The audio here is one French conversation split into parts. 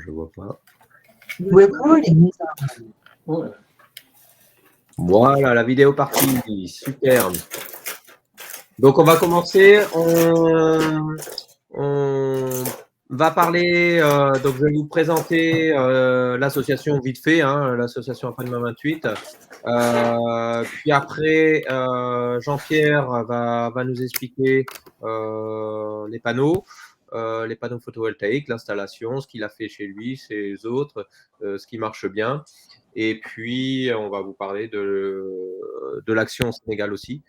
je ne vois pas. Recording. Voilà, la vidéo partie. Super. Donc, on va commencer. On va parler. Donc, je vais vous présenter l'association vite fait, hein, l'association Après-demain 28. Puis après, Jean-Pierre va nous expliquer les panneaux photovoltaïques, l'installation, ce qu'il a fait chez lui, ses autres, ce qui marche bien. Et puis, on va vous parler de l'action au Sénégal aussi.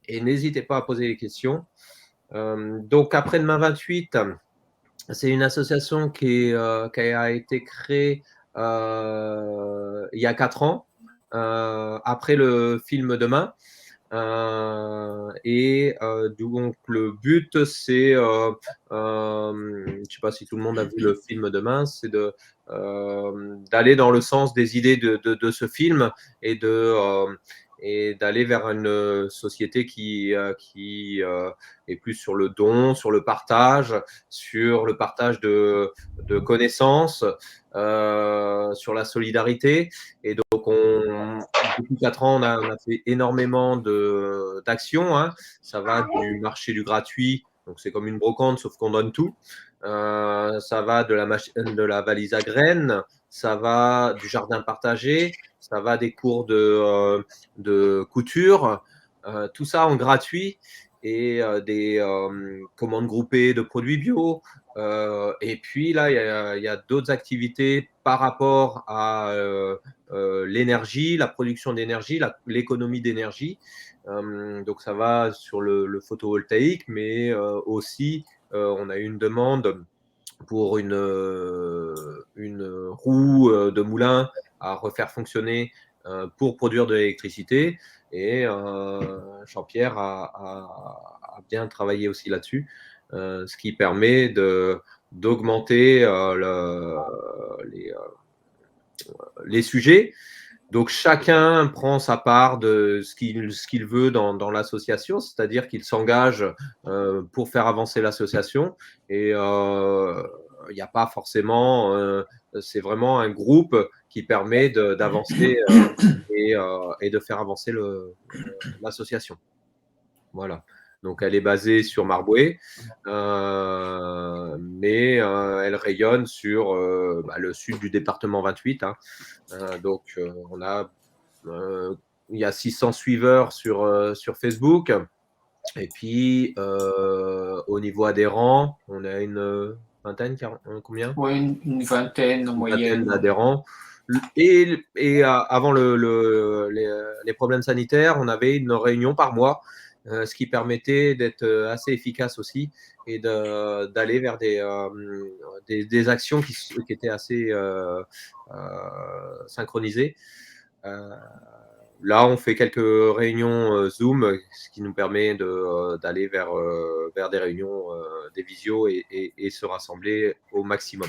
Et n'hésitez pas à poser des questions. Donc, Après-demain 28, c'est une association qui a été créée il y a 4 ans, après le film Demain. Donc, le but, c'est, je ne sais pas si tout le monde a vu le film Demain, c'est d'aller dans le sens des idées de ce film et d'aller vers une société qui est plus sur le don, sur le partage de connaissances, sur la solidarité. Et donc, depuis 4 ans, on a fait énormément d'actions, hein. Ça va du marché du gratuit, donc c'est comme une brocante, sauf qu'on donne tout. Ça va de la valise à graines, ça va du jardin partagé, ça va des cours de couture, tout ça en gratuit, et des commandes groupées de produits bio. Et puis là, il y a d'autres activités par rapport à l'énergie, la production d'énergie, l'économie d'énergie. Donc ça va sur le photovoltaïque, mais aussi on a eu une demande pour une roue de moulin à refaire fonctionner pour produire de l'électricité. Et Jean-Pierre a bien travaillé aussi là-dessus, ce qui permet d'augmenter les sujets. Donc, chacun prend sa part de ce qu'il veut dans l'association, c'est-à-dire qu'il s'engage pour faire avancer l'association. Et il n'y a pas forcément, c'est vraiment un groupe qui permet d'avancer et de faire avancer l'association. Voilà. Donc, elle est basée sur Marboué, mais elle rayonne sur le sud du département 28. Hein. Donc, il y a 600 suiveurs sur Facebook. Et puis, au niveau adhérents, on a une vingtaine, combien? Oui, une vingtaine en moyenne d'adhérents. Et avant les problèmes sanitaires, on avait une réunion par mois, ce qui permettait d'être assez efficace aussi et d'aller vers des actions qui étaient assez synchronisées. Là, on fait quelques réunions Zoom, ce qui nous permet d'aller vers des réunions, des visios et se rassembler au maximum.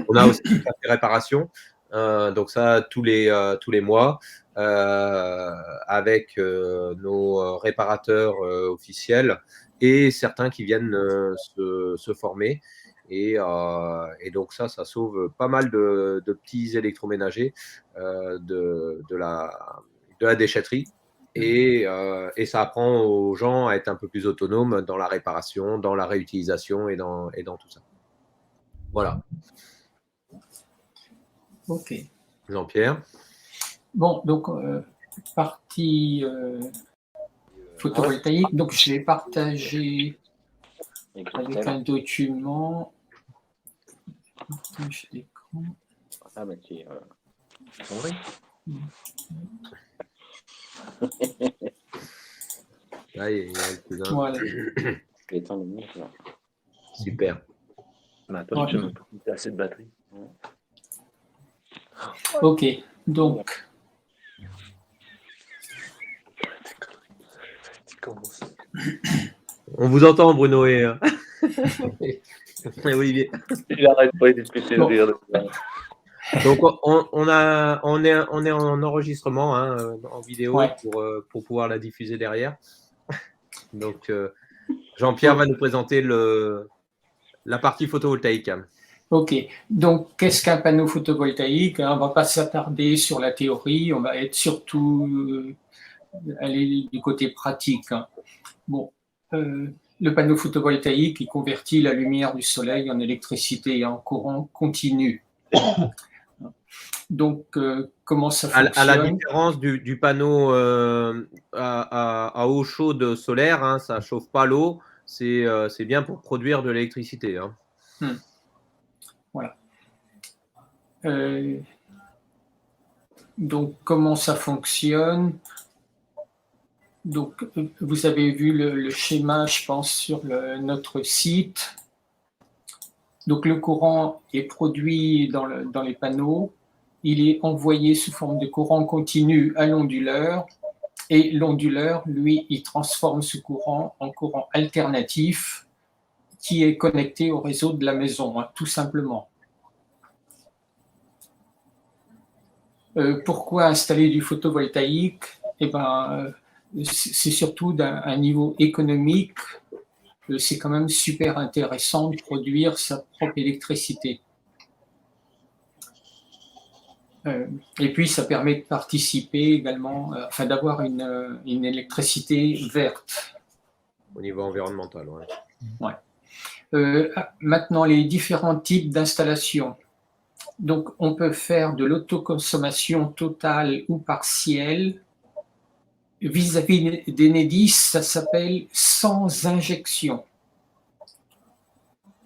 On a aussi des réparations, donc ça tous les mois, avec nos réparateurs officiels et certains qui viennent se former. Et donc ça sauve pas mal de petits électroménagers de la déchetterie. Et ça apprend aux gens à être un peu plus autonomes dans la réparation, dans la réutilisation et dans tout ça. Voilà. Ok. Jean-Pierre. Bon, donc, partie photovoltaïque. Donc, je vais partager avec un document. Partage d'écran. Ah, ben, c'est Là, il y a le cousin. Voilà. Super. Mais attends, je n'ai pas assez de batterie. Ok, donc. On vous entend, Bruno et Olivier. J'arrête pas de discuter de rire. Donc, on est en enregistrement, hein, en vidéo, Ouais. pour pouvoir la diffuser derrière. Donc, Jean-Pierre va nous présenter la partie photovoltaïque. Ok, donc qu'est-ce qu'un panneau photovoltaïque? On ne va pas s'attarder sur la théorie, on va être surtout aller du côté pratique. Bon, le panneau photovoltaïque, il convertit la lumière du soleil en électricité et en courant continu. Donc, comment ça fonctionne? À la différence du panneau à eau chaude solaire, hein, ça ne chauffe pas l'eau, c'est bien pour produire de l'électricité. Hein. Voilà. Donc, comment ça fonctionne? Donc, vous avez vu le schéma, je pense, sur notre site. Donc, le courant est produit dans les panneaux. Il est envoyé sous forme de courant continu à l'onduleur. Et l'onduleur, lui, il transforme ce courant en courant alternatif qui est connecté au réseau de la maison, hein, tout simplement. Pourquoi installer du photovoltaïque? Eh ben, c'est surtout d'un niveau économique. C'est quand même super intéressant de produire sa propre électricité. Et puis, ça permet de participer également, enfin d'avoir une électricité verte. Au niveau environnemental, ouais. Ouais. Maintenant, les différents types d'installations. Donc, on peut faire de l'autoconsommation totale ou partielle. Vis-à-vis d'Enedis, ça s'appelle sans injection.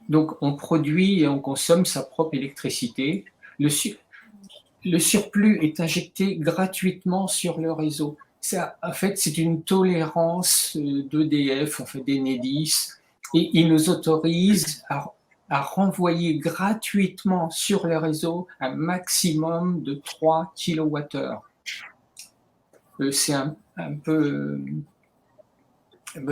Donc, on produit et on consomme sa propre électricité. Le surplus est injecté gratuitement sur le réseau. Ça, en fait, c'est une tolérance d'EDF, en fait, d'Enedis, et il nous autorise à renvoyer gratuitement sur le réseau un maximum de 3 kWh. C'est un peu...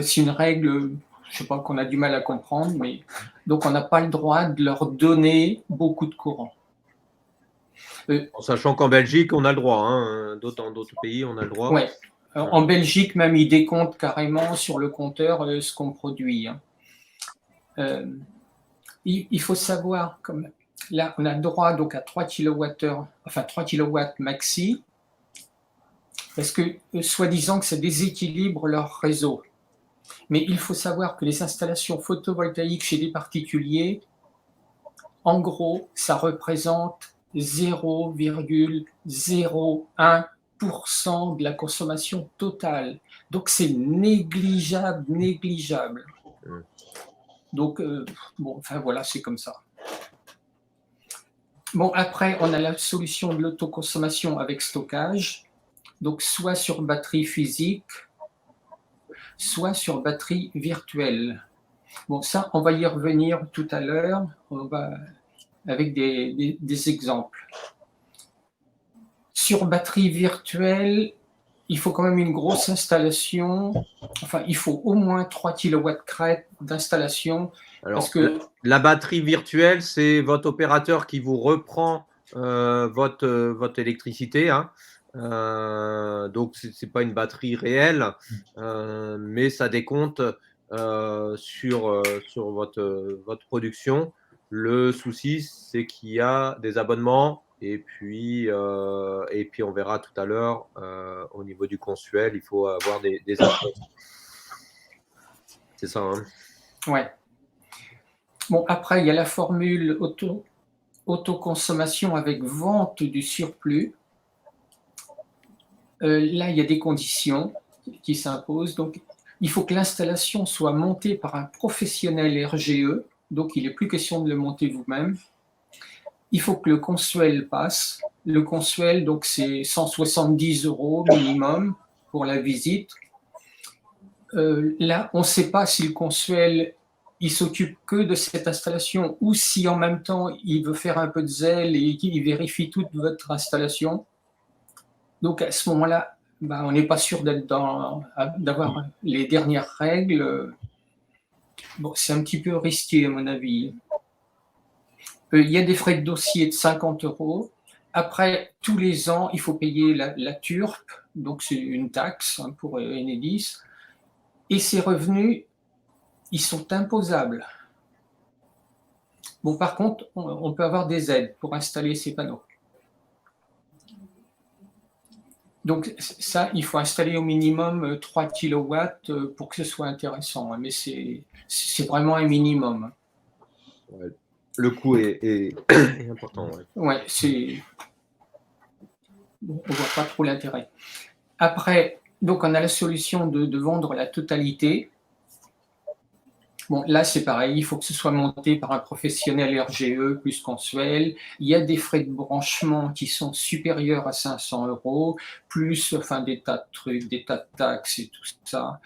c'est une règle, je ne sais pas, qu'on a du mal à comprendre, mais donc on n'a pas le droit de leur donner beaucoup de courant. En sachant qu'en Belgique, on a le droit. Hein. Dans d'autres pays, on a le droit. Ouais. En Belgique, même, ils décomptent carrément sur le compteur ce qu'on produit. Hein. Il faut savoir, comme là, on a le droit donc à 3 kWh, enfin 3 kW maxi, parce que soi-disant que ça déséquilibre leur réseau. Mais il faut savoir que les installations photovoltaïques chez des particuliers, en gros, ça représente 0,01% de la consommation totale. Donc c'est négligeable. Donc, bon, enfin voilà, c'est comme ça. Bon, après, on a la solution de l'autoconsommation avec stockage, donc soit sur batterie physique, soit sur batterie virtuelle. Bon, ça, on va y revenir tout à l'heure, avec des exemples. Sur batterie virtuelle, il faut quand même une grosse installation. Enfin, il faut au moins 3 kW crête d'installation. Alors, parce que la batterie virtuelle, c'est votre opérateur qui vous reprend votre électricité. Hein. Donc, ce n'est pas une batterie réelle, mais ça décompte sur votre production. Le souci, c'est qu'il y a des abonnements et puis on verra tout à l'heure au niveau du consuel, il faut avoir des infos. C'est ça, hein? Ouais. Bon, après, il y a la formule autoconsommation avec vente du surplus. Là, il y a des conditions qui s'imposent. Donc, il faut que l'installation soit montée par un professionnel RGE. Donc, il n'est plus question de le monter vous-même. Il faut que le consuel passe. Le consuel, donc, c'est 170 € minimum pour la visite. Là, on ne sait pas si le consuel, il s'occupe que de cette installation ou si en même temps, il veut faire un peu de zèle et qu'il vérifie toute votre installation. Donc, à ce moment-là, on n'est pas sûr d'avoir les dernières règles. Bon, c'est un petit peu risqué, à mon avis. Il y a des frais de dossier de 50 €. Après, tous les ans, il faut payer la TURP, donc c'est une taxe pour Enedis. Et ces revenus, ils sont imposables. Bon, par contre, on peut avoir des aides pour installer ces panneaux. Donc ça, il faut installer au minimum 3 kilowatts pour que ce soit intéressant, hein, mais c'est vraiment un minimum. Ouais. Le coût est important. Ouais. Ouais, on voit pas trop l'intérêt. Après, donc on a la solution de vendre la totalité. Bon, là, c'est pareil, il faut que ce soit monté par un professionnel RGE plus mensuel. Il y a des frais de branchement qui sont supérieurs à 500 €, plus enfin, des tas de trucs, des tas de taxes et tout ça.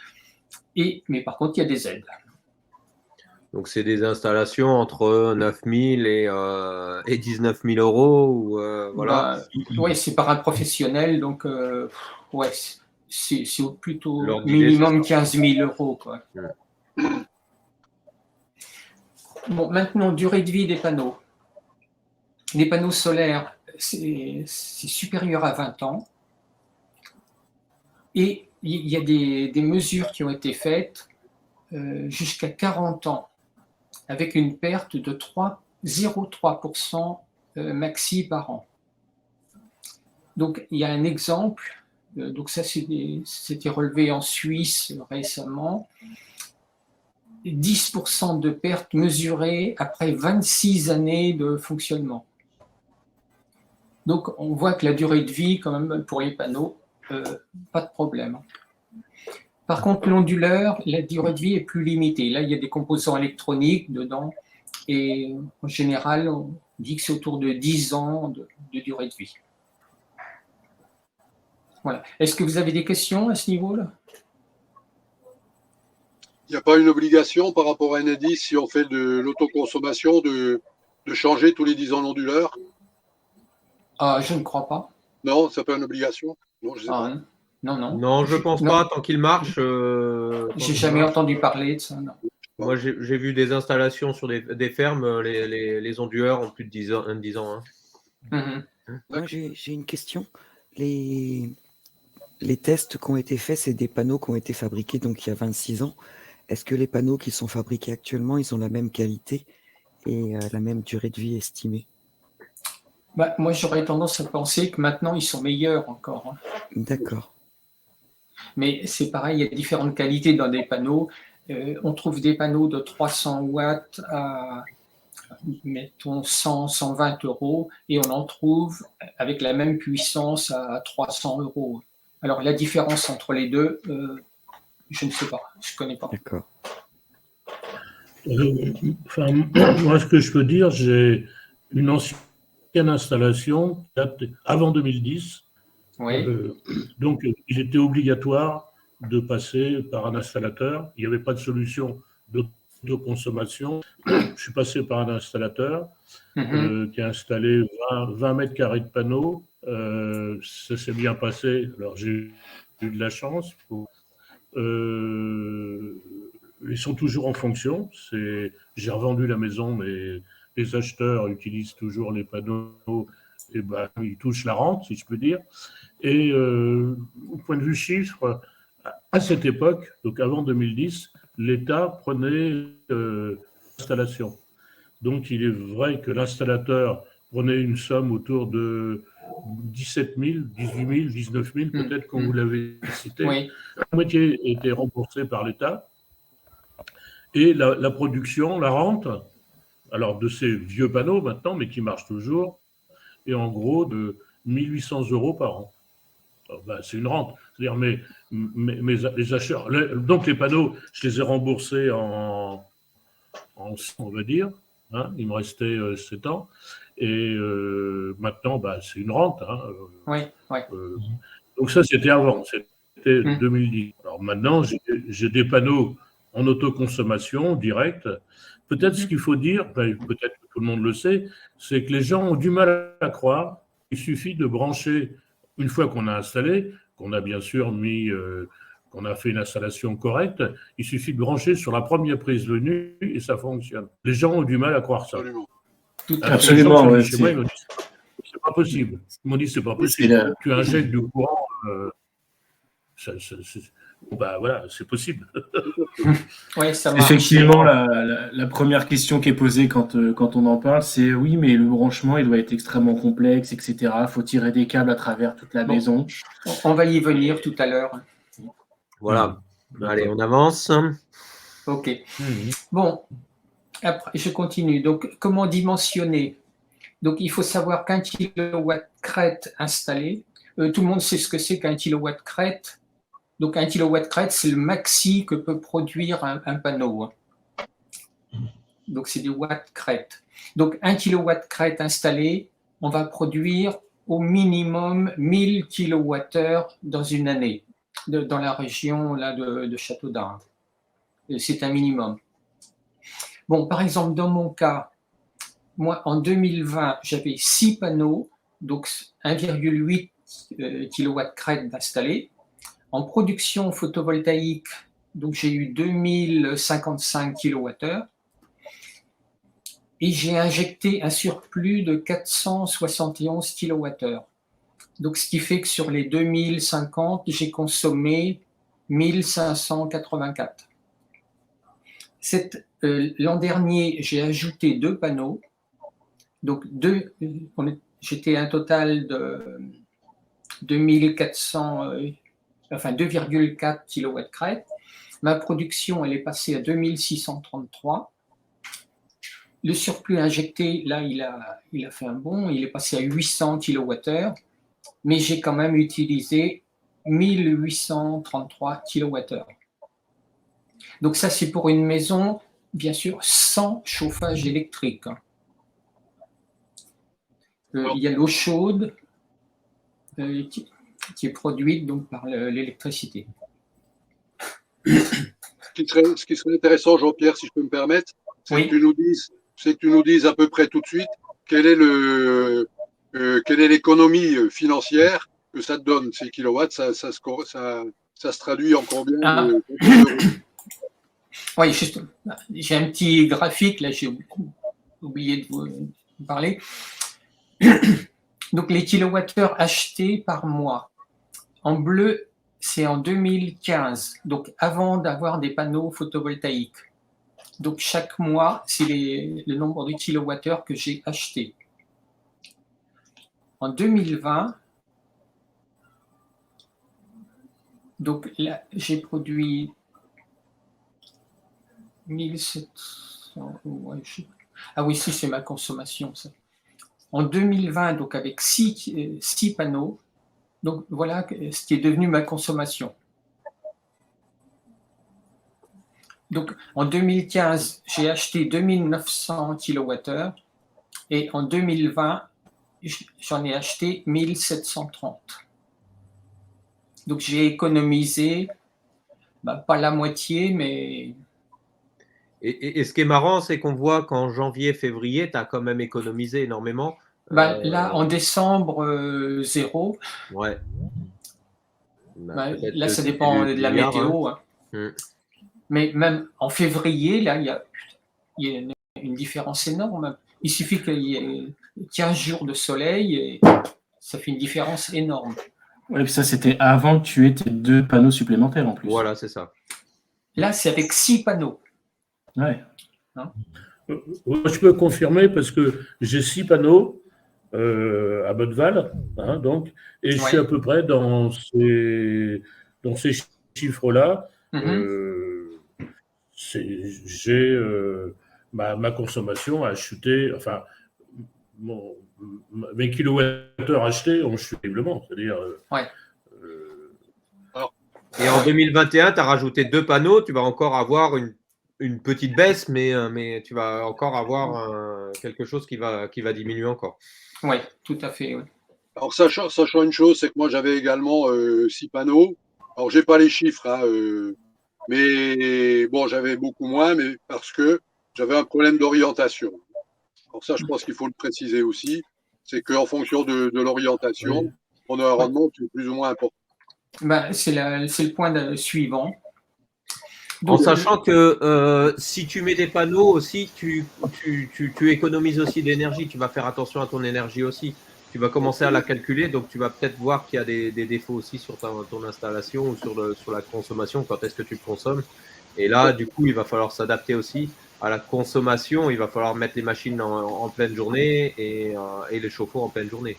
Mais par contre, il y a des aides. Donc, c'est des installations entre 9 000 et 19 000 € ou voilà. Oui, c'est par un professionnel, donc ouais, c'est plutôt L'ordre d'idée, c'est minimum ça. 15 000 €, quoi. Bon, maintenant, durée de vie des panneaux. Les panneaux solaires, c'est supérieur à 20 ans. Et il y a des mesures qui ont été faites jusqu'à 40 ans, avec une perte de 0,3% maxi par an. Donc, il y a un exemple, donc ça c'était relevé en Suisse récemment, 10% de pertes mesurées après 26 années de fonctionnement. Donc, on voit que la durée de vie, quand même, pour les panneaux, pas de problème. Par contre, l'onduleur, la durée de vie est plus limitée. Là, il y a des composants électroniques dedans, et en général, on dit que c'est autour de 10 ans de durée de vie. Voilà. Est-ce que vous avez des questions à ce niveau-là? Il n'y a pas une obligation par rapport à Enedis, si on fait de l'autoconsommation, de changer tous les 10 ans l'onduleur? Je ne crois pas. Non, c'est pas une obligation? Non, je sais pas. Non. Non, je pense pas, tant qu'il marche. J'ai jamais entendu parler de ça, non. Moi, j'ai vu des installations sur des fermes, les onduleurs ont plus de 10 ans. Hein. Moi, j'ai une question. Les tests qui ont été faits, c'est des panneaux qui ont été fabriqués donc il y a 26 ans. Est-ce que les panneaux qui sont fabriqués actuellement, ils ont la même qualité et la même durée de vie estimée? Moi, j'aurais tendance à penser que maintenant, ils sont meilleurs encore. Hein. D'accord. Mais c'est pareil, il y a différentes qualités dans des panneaux. On trouve des panneaux de 300 watts à, mettons, 100, 120 €, et on en trouve avec la même puissance à 300 €. Alors, la différence entre les deux, je ne sais pas, je ne connais pas. D'accord. Moi, ce que je peux dire, j'ai une ancienne installation qui date avant 2010. Oui. Donc, il était obligatoire de passer par un installateur. Il n'y avait pas de solution d'autoconsommation. Je suis passé par un installateur qui a installé 20 mètres carrés de panneaux. Ça s'est bien passé. Alors, j'ai eu de la chance. Ils sont toujours en fonction. J'ai revendu la maison, mais les acheteurs utilisent toujours les panneaux. Et ils touchent la rente, si je peux dire. Et au point de vue chiffre, à cette époque, donc avant 2010, l'État prenait l'installation. Donc, il est vrai que l'installateur prenait une somme autour de 17 000, 18 000, 19 000, peut-être qu'on vous l'avait cité. Oui. La moitié était remboursée par l'État. Et la production, la rente, alors de ces vieux panneaux maintenant, mais qui marchent toujours, est en gros de 1 800 € par an. C'est une rente. C'est-à-dire, les acheteurs. Donc, les panneaux, je les ai remboursés en on va dire. Hein, il me restait 7 ans. Et maintenant, c'est une rente. Hein, oui. Donc, ça, c'était avant. C'était 2010. Alors, maintenant, j'ai des panneaux en autoconsommation directe. Peut-être ce qu'il faut dire, peut-être que tout le monde le sait, c'est que les gens ont du mal à croire. Il suffit de brancher, une fois qu'on a installé, qu'on a bien sûr qu'on a fait une installation correcte, il suffit de brancher sur la première prise venue et ça fonctionne. Les gens ont du mal à croire ça. Absolument, oui. Chez moi, ils m'ont dit, c'est pas possible. Ils m'ont dit, c'est pas possible. Tu injectes du courant. bah voilà, c'est possible. Ouais, ça marche. Effectivement, la première question qui est posée quand on en parle, c'est oui, mais le branchement, il doit être extrêmement complexe, etc. Faut tirer des câbles à travers toute la Bon. maison. On va y venir tout à l'heure. Voilà. D'accord. Allez, on avance. Ok. Mhm. Bon, après, je continue. Donc, comment dimensionner? Donc, il faut savoir qu'un kilowatt crête installé, tout le monde sait ce que c'est qu'un kilowatt crête. Donc, un kilowatt crête, c'est le maxi que peut produire un panneau. Donc, c'est des watts crête. Donc, un kilowatt crête installé, on va produire au minimum 1000 kWh dans une année, dans la région là, de Château d'Arles. C'est un minimum. Bon, par exemple, dans mon cas, moi, en 2020, j'avais 6 panneaux, donc 1,8 kW crête d'installés. En production photovoltaïque, donc j'ai eu 2055 kWh. Et j'ai injecté un surplus de 471 kWh. Donc, ce qui fait que sur les 2050, j'ai consommé 1584. L'an dernier, j'ai ajouté 2 panneaux. Donc, j'étais à un total de 2,4 kW crête. Ma production, elle est passée à 2633. Le surplus injecté, là, il a fait un bond, il est passé à 800 kWh, mais j'ai quand même utilisé 1833 kWh. Donc ça, c'est pour une maison, bien sûr, sans chauffage électrique. Il y a l'eau chaude qui est produite donc, par l'électricité. Ce qui serait intéressant, Jean-Pierre, si je peux me permettre, c'est Oui. que tu nous dises à peu près tout de suite quelle est l'économie financière que ça te donne, ces kilowatts, ça se traduit en combien d'euros? Oui, juste, j'ai un petit graphique, là j'ai oublié de vous parler. Donc les kilowattheures achetés par mois. En bleu, c'est en 2015, donc avant d'avoir des panneaux photovoltaïques. Donc chaque mois, c'est le nombre de kilowattheures que j'ai achetés. En 2020, donc là, j'ai produit 1700. Ah oui, si, c'est ma consommation. Ça. En 2020, donc avec 6 panneaux, donc voilà ce qui est devenu ma consommation. Donc en 2015, j'ai acheté 2900 kWh et en 2020, j'en ai acheté 1730. Donc j'ai économisé, pas la moitié, mais... Et ce qui est marrant, c'est qu'on voit qu'en janvier, février, tu as quand même économisé énormément. Là, en décembre, 0. Ouais. Là, ça dépend de la météo. Hein. Mais même en février, là, il y a une différence énorme. Il suffit qu'il y ait 15 jours de soleil et ça fait une différence énorme. Oui, puis ça, c'était avant que tu aies tes 2 panneaux supplémentaires en plus. Voilà, c'est ça. Là, c'est avec 6 panneaux. Ouais. Hein? Je peux confirmer parce que j'ai 6 panneaux à Bonneval, hein, donc, et je suis à peu près dans ces chiffres-là. J'ai ma consommation a chuté, enfin, mes kilowattheures achetés ont chuté terriblement. C'est-à-dire. Et en 2021, tu as rajouté 2 panneaux, tu vas encore avoir une petite baisse, mais tu vas encore avoir quelque chose qui va diminuer encore. Oui, tout à fait. Oui. Alors, sachant une chose, c'est que moi, j'avais également 6 panneaux. Alors, j'ai pas les chiffres, hein, mais bon, j'avais beaucoup moins, mais parce que j'avais un problème d'orientation. Alors ça, je pense qu'il faut le préciser aussi, c'est qu'en fonction de l'orientation, on a un rendement qui est plus ou moins important. C'est le point suivant. Donc, en sachant que si tu mets des panneaux aussi, tu économises aussi d'énergie. Tu vas faire attention à ton énergie aussi. tu vas commencer à la calculer, donc tu vas peut-être voir qu'il y a des défauts aussi sur ton installation ou sur la consommation, quand est-ce que tu consommes. Et là, du coup, il va falloir s'adapter aussi à la consommation. Il va falloir mettre les machines en pleine journée et les chauffe-eau en pleine journée.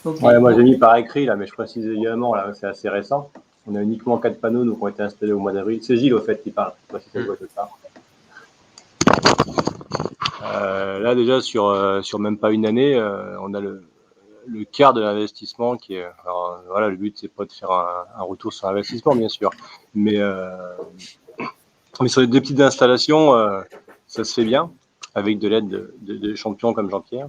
Ok. Ouais, moi j'ai mis par écrit là, mais je précise également là, c'est assez récent. On a uniquement 4 panneaux nous, qui ont été installés au mois d'avril. C'est Gilles au fait qui parle. Je sais pas si ça doit être ça. Là déjà sur même pas une année, on a le quart de l'investissement qui est. Alors, voilà, le but c'est pas de faire un retour sur investissement bien sûr, mais sur les deux petites installations, ça se fait bien avec de l'aide de champions comme Jean-Pierre.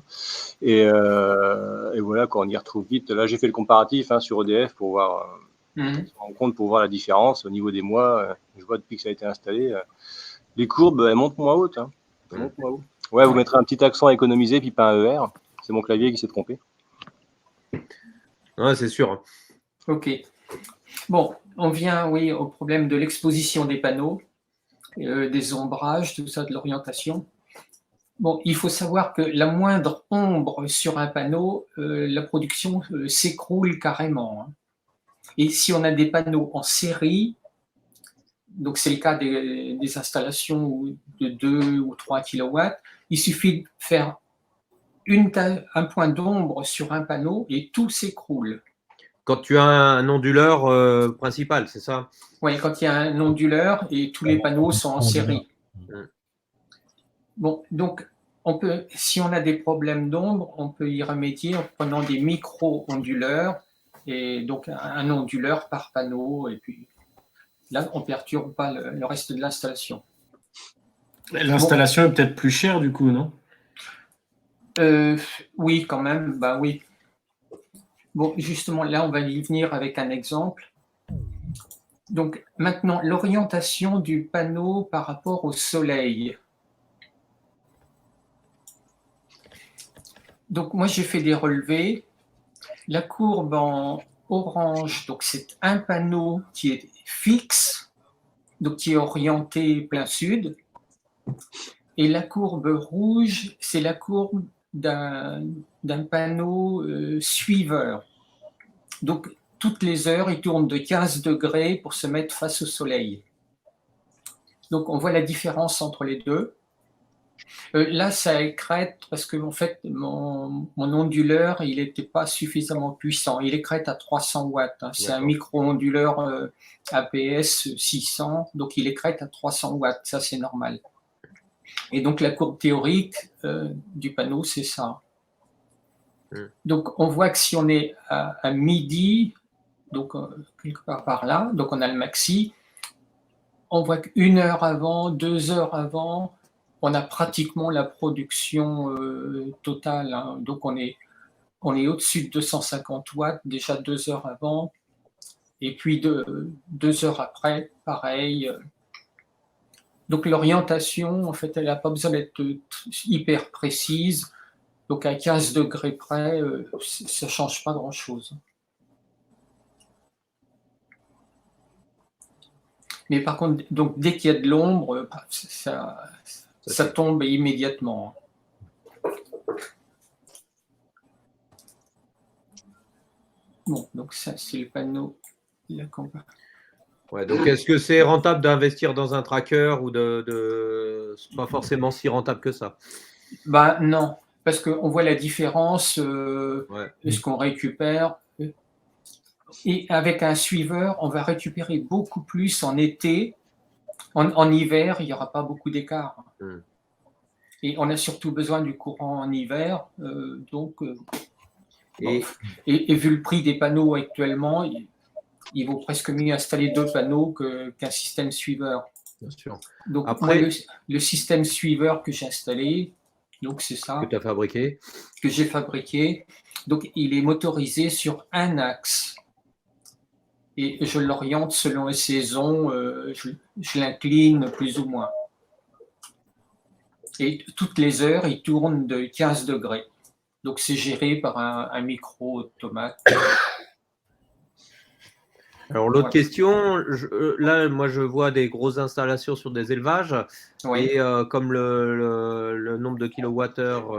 Et voilà, quand on y retrouve vite. Là, j'ai fait le comparatif sur EDF pour voir, se rendre compte pour voir la différence au niveau des mois. Je vois depuis que ça a été installé, les courbes, elles montent moins hautes. Hein. Elles montent moins haut. Ouais, vous mettrez un petit accent à économiser, puis pas un ER. C'est mon clavier qui s'est trompé. Ouais, c'est sûr. Ok. Bon, on vient, oui, au problème de l'exposition des panneaux, des ombrages, tout ça, de l'orientation. Bon, il faut savoir que la moindre ombre sur un panneau, la production s'écroule carrément. Hein. Et si on a des panneaux en série, donc c'est le cas des installations de 2 ou 3 kilowatts, il suffit de faire un point d'ombre sur un panneau et tout s'écroule. Quand tu as un onduleur principal, c'est ça? Oui, quand il y a un onduleur et tous les panneaux sont en série. Bon, donc, si on a des problèmes d'ombre, on peut y remédier en prenant des micro-onduleurs, et donc un onduleur par panneau, et puis là, on ne perturbe pas le reste de l'installation. L'installation est peut-être plus chère du coup, non? Oui, quand même, bah oui. Bon, justement, là, on va y venir avec un exemple. Donc, maintenant, l'orientation du panneau par rapport au soleil. Donc, moi, j'ai fait des relevés. La courbe en orange, donc c'est un panneau qui est fixe, donc qui est orienté plein sud. Et la courbe rouge, c'est la courbe d'un panneau suiveur. Donc, toutes les heures, il tourne de 15 degrés pour se mettre face au soleil. Donc, on voit la différence entre les deux. Là, ça écrète parce que en fait, mon onduleur, il n'était pas suffisamment puissant. Il écrète à 300 watts. Hein. C'est un micro-onduleur APS 600, donc il écrète à 300 watts. Ça, c'est normal. Et donc, la courbe théorique du panneau, c'est ça. Donc, on voit que si on est à midi, donc quelque part par là, donc on a le maxi, on voit qu'une heure avant, 2 heures avant, on a pratiquement la production totale. Hein. Donc, on est au-dessus de 250 watts déjà 2 heures avant. Et puis, 2 heures après, pareil. Donc, l'orientation, en fait, elle n'a pas besoin d'être hyper précise. Donc, à 15 degrés près, ça ne change pas grand-chose. Mais par contre, donc, dès qu'il y a de l'ombre, ça tombe immédiatement. Bon, donc ça, c'est le panneau. Ouais, donc est-ce que c'est rentable d'investir dans un tracker ou c'est pas forcément si rentable que ça? Bah non, parce qu'on voit la différence de ce qu'on récupère. Et avec un suiveur, on va récupérer beaucoup plus en été. En hiver, il n'y aura pas beaucoup d'écart. Et on a surtout besoin du courant en hiver. Et vu le prix des panneaux actuellement, il vaut presque mieux installer 2 panneaux qu'un système suiveur. Bien sûr. Donc, après, moi, le système suiveur que j'ai installé, donc c'est ça. Que tu as fabriqué. Que j'ai fabriqué. Donc, il est motorisé sur un axe. Et je l'oriente selon les saisons, je l'incline plus ou moins. Et toutes les heures, il tourne de 15 degrés. Donc, c'est géré par un micro-automate. Alors, l'autre Ouais. question, là, moi, je vois des grosses installations sur des élevages. Oui. Et comme le nombre de kilowattheures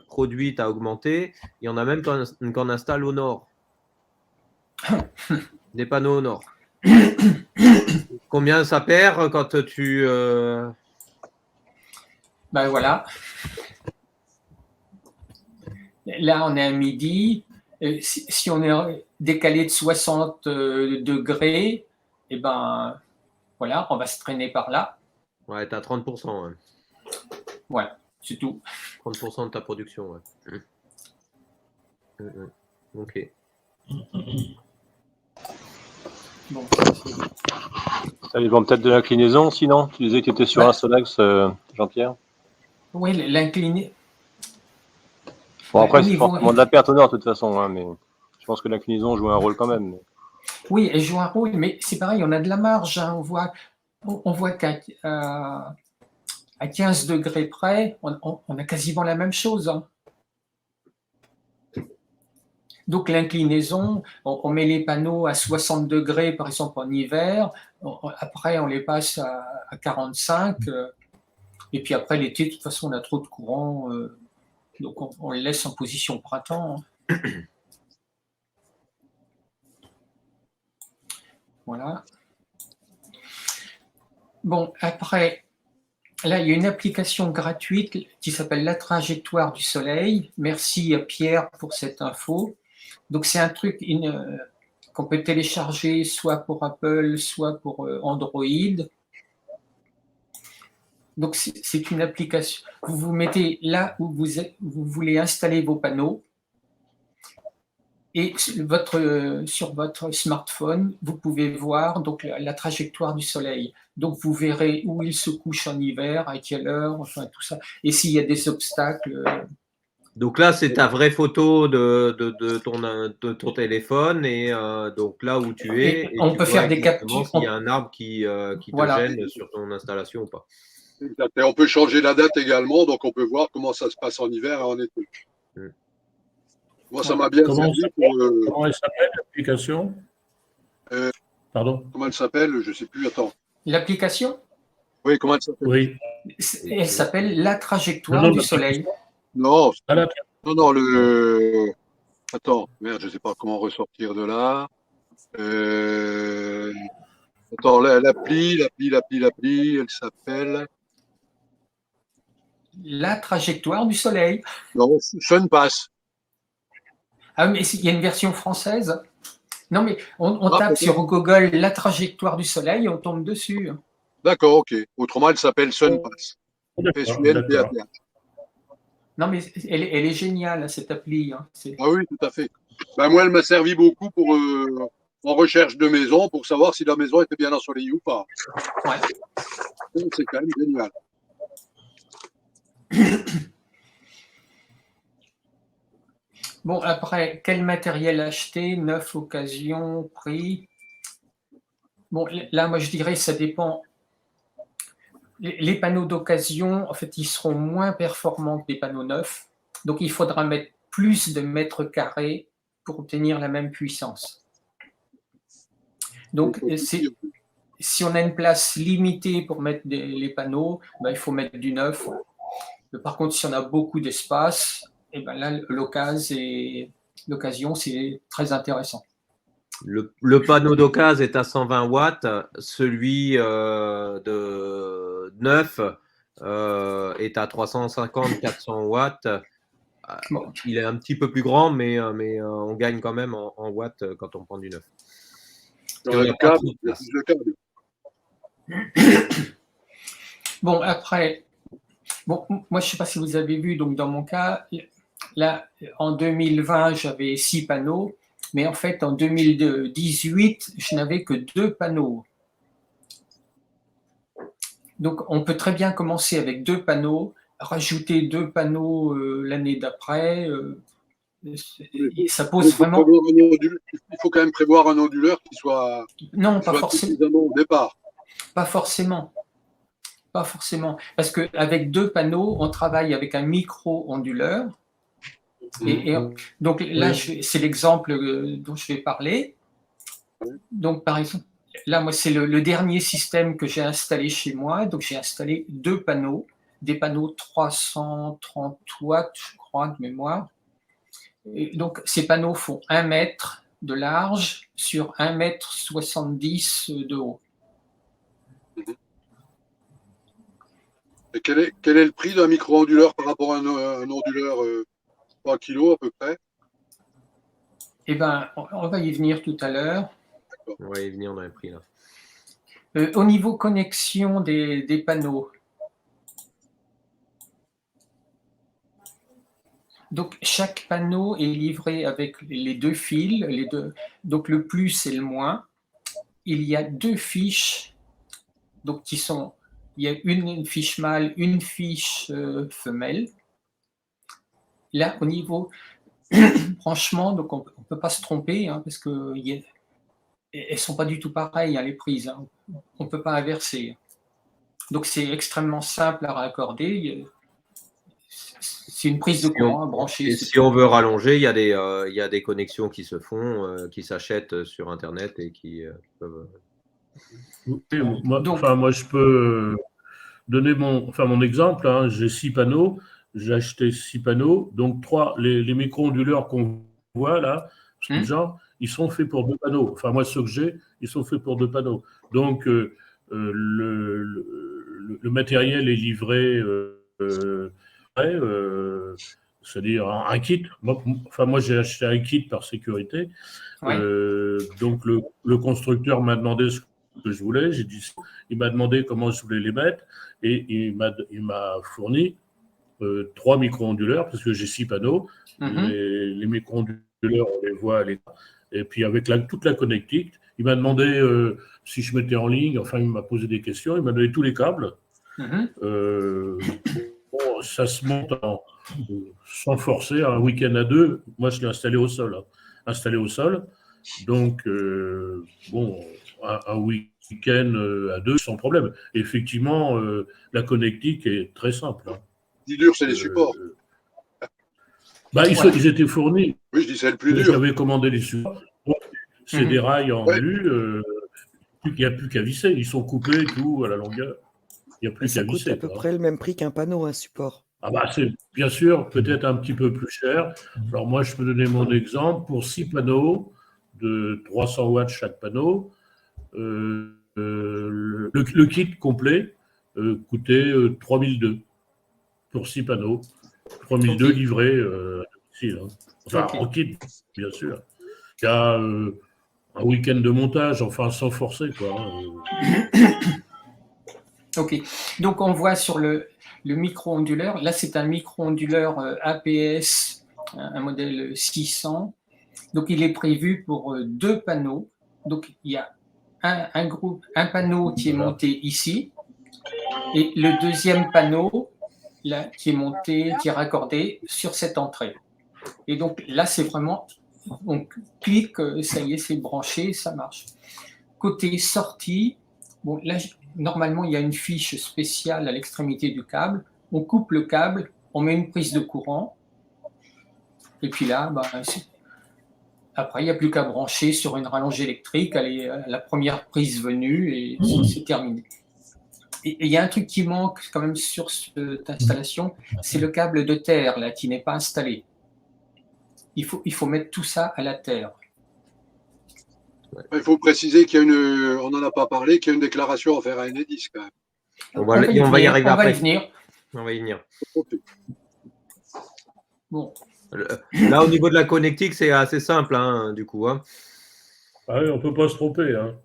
produites a augmenté, il y en a même qu'on installe au nord. Des panneaux au nord. Combien ça perd quand tu... Ben voilà. Là, on est à midi. Si on est décalé de 60 degrés, eh ben voilà, on va se traîner par là. Ouais, t'as 30%. Ouais. Voilà, c'est tout. 30% de ta production. Ouais. Ok. Bon, Ça dépend peut-être de l'inclinaison, sinon. Tu disais que tu étais sur Ouais. un seul axe, Jean-Pierre. oui, l'incliné. Bon, Ben, après, au c'est niveau, forcément de la perte au nord, de toute façon, hein, mais je pense que l'inclinaison joue un rôle quand même. oui, elle joue un rôle, mais c'est pareil, on a de la marge. Hein, on voit qu'à à 15 degrés près, on a quasiment la même chose. Hein. Donc l'inclinaison, on met les panneaux à 60 degrés, par exemple en hiver, après on les passe à 45, et puis après l'été, de toute façon on a trop de courant, donc on les laisse en position printemps. Hein. Voilà. Bon, après, là il y a une application gratuite qui s'appelle La Trajectoire du Soleil. Merci à Pierre pour cette info. Donc c'est un truc qu'on peut télécharger soit pour Apple, soit pour Android. Donc c'est une application. Vous vous mettez là où vous voulez installer vos panneaux et sur votre smartphone, vous pouvez voir donc la trajectoire du soleil. Donc vous verrez où il se couche en hiver, à quelle heure, enfin tout ça. Et s'il y a des obstacles. Donc là, c'est ta vraie photo de ton téléphone et donc là où tu es, et on tu peut vois faire des exactement captures. s'il y a un arbre qui te Voilà. gêne sur ton installation ou pas. Exact. Et on peut changer la date également, donc on peut voir comment ça se passe en hiver et en été. Moi, ça m'a bien Comment servi pour. elle s'appelle, l'application Pardon Comment elle s'appelle? Je ne sais plus. Attends. L'application, Oui, comment elle s'appelle? Oui. elle s'appelle La Trajectoire du Soleil. Non, Ah, non, le. Attends, merde, je ne sais pas comment ressortir de là. Attends, l'appli, elle s'appelle. La Trajectoire du Soleil. Non, SunPass. Ah, mais il y a une version française. Non, mais on Ah, tape peut-être. sur Google La Trajectoire du Soleil et on tombe dessus. D'accord, ok. Autrement, elle s'appelle SunPass. d'accord. SUNPATH. Non, mais elle est géniale, cette appli. Hein. Ah oui, tout à fait. Ben, moi, elle m'a servi beaucoup pour en recherche de maison, pour savoir si la maison était bien ensoleillée ou pas. Ouais. Donc, c'est quand même génial. Bon, après, quel matériel acheter? Neuf, occasion, prix? Bon, là, moi, je dirais ça dépend. Les panneaux d'occasion, en fait, ils seront moins performants que des panneaux neufs. Donc, il faudra mettre plus de mètres carrés pour obtenir la même puissance. Donc, si on a une place limitée pour mettre les panneaux, ben, il faut mettre du neuf. Par contre, si on a beaucoup d'espace, et ben là, l'occasion, c'est très intéressant. Le panneau d'occasion est à 120 watts, celui de neuf est à 350-400 watts. Bon. Il est un petit peu plus grand, mais on gagne quand même en watts quand on prend du neuf. Le câble. Bon, après, moi, je ne sais pas si vous avez vu, donc dans mon cas, là, en 2020, j'avais 6 panneaux, mais en fait, en 2018, je n'avais que 2 panneaux. Donc, on peut très bien commencer avec 2 panneaux, rajouter 2 panneaux l'année d'après. Ça pose vraiment. Il faut quand même prévoir un onduleur qui soit. Non, pas forcément. Au départ. Pas forcément. Pas forcément. Parce qu'avec 2 panneaux, on travaille avec un micro-onduleur. Et donc là, c'est l'exemple dont je vais parler. Donc, par exemple, là, moi, c'est le dernier système que j'ai installé chez moi. Donc, j'ai installé 2 panneaux, des panneaux 330 watts, je crois, de mémoire. Et donc, ces panneaux font 1 mètre de large sur 1,70 m de haut. Et quel est le prix d'un micro-onduleur par rapport à un onduleur 3 kg à peu près? Eh bien, on va y venir tout à l'heure. On va y venir dans les prix là. Au niveau connexion des panneaux, donc chaque panneau est livré avec les 2 fils, donc le plus et le moins. Il y a 2 fiches, donc il y a une fiche mâle, une fiche femelle. Là, au niveau branchement, donc on ne peut pas se tromper, hein, parce que elles ne sont pas du tout pareilles, hein, les prises. Hein. On ne peut pas inverser. Donc c'est extrêmement simple à raccorder. C'est une prise de courant branchée. Et si on veut rallonger, il y a des connexions qui se font, qui s'achètent sur Internet et qui peuvent. Moi, je peux donner mon exemple. Hein. J'ai 6 panneaux. J'ai acheté 6 panneaux. Donc, les micro-onduleurs qu'on voit là, genre, ils sont faits pour 2 panneaux. Enfin, moi, ceux que j'ai, ils sont faits pour 2 panneaux. Donc, le matériel est livré, c'est-à-dire un kit. Moi, j'ai acheté un kit par sécurité. Ouais. Donc, le constructeur m'a demandé ce que je voulais. J'ai dit, il m'a demandé comment je voulais les mettre et il m'a fourni 3 micro-onduleurs parce que j'ai 6 panneaux. Les micro-onduleurs, on les voit à l'état. Et puis, avec toute la connectique, il m'a demandé si je mettais en ligne. Enfin, il m'a posé des questions. Il m'a donné tous les câbles. Ça se monte sans forcer, un week-end à 2. Moi, je l'ai installé au sol. Donc, un week-end à 2 sans problème. Et effectivement, la connectique est très simple. Hein. Le plus dur, c'est les supports. Ils étaient fournis. Oui, je dis c'est le plus dur. J'avais commandé les supports. C'est des rails en alu. Il n'y a plus qu'à visser. Ils sont coupés et tout à la longueur. Il n'y a plus qu'à visser. Ça coûte à peu près le même prix qu'un panneau, un support. C'est bien sûr peut-être un petit peu plus cher. Alors moi, je peux donner mon exemple. Pour 6 panneaux de 300 watts chaque panneau, le kit complet coûtait 3002 pour 6 panneaux. 3002 livrés ici. En kit, bien sûr. Il y a un week-end de montage, enfin sans forcer, quoi. Ok. Donc on voit sur le micro-onduleur, là c'est un micro-onduleur APS, un modèle 600. Donc il est prévu pour 2 panneaux. Donc il y a un panneau qui est monté ici et le deuxième panneau là, qui est raccordé sur cette entrée. Et donc là c'est vraiment, on clique, ça y est, c'est branché, ça marche. Côté sortie, bon là normalement, il y a une fiche spéciale à l'extrémité du câble. On coupe le câble, on met une prise de courant. Et puis là, après, il n'y a plus qu'à brancher sur une rallonge électrique. Elle est la première prise venue et c'est terminé. Et il y a un truc qui manque quand même sur cette installation, c'est le câble de terre là, qui n'est pas installé. Il faut mettre tout ça à la terre. Il faut préciser qu'il y a on n'en a pas parlé, qu'il y a une déclaration à faire à Enedis quand même. On va y arriver après. On va y venir. Okay. Bon. Là, au niveau de la connectique, c'est assez simple, hein, du coup. Hein. Ah oui, on ne peut pas se tromper. Hein.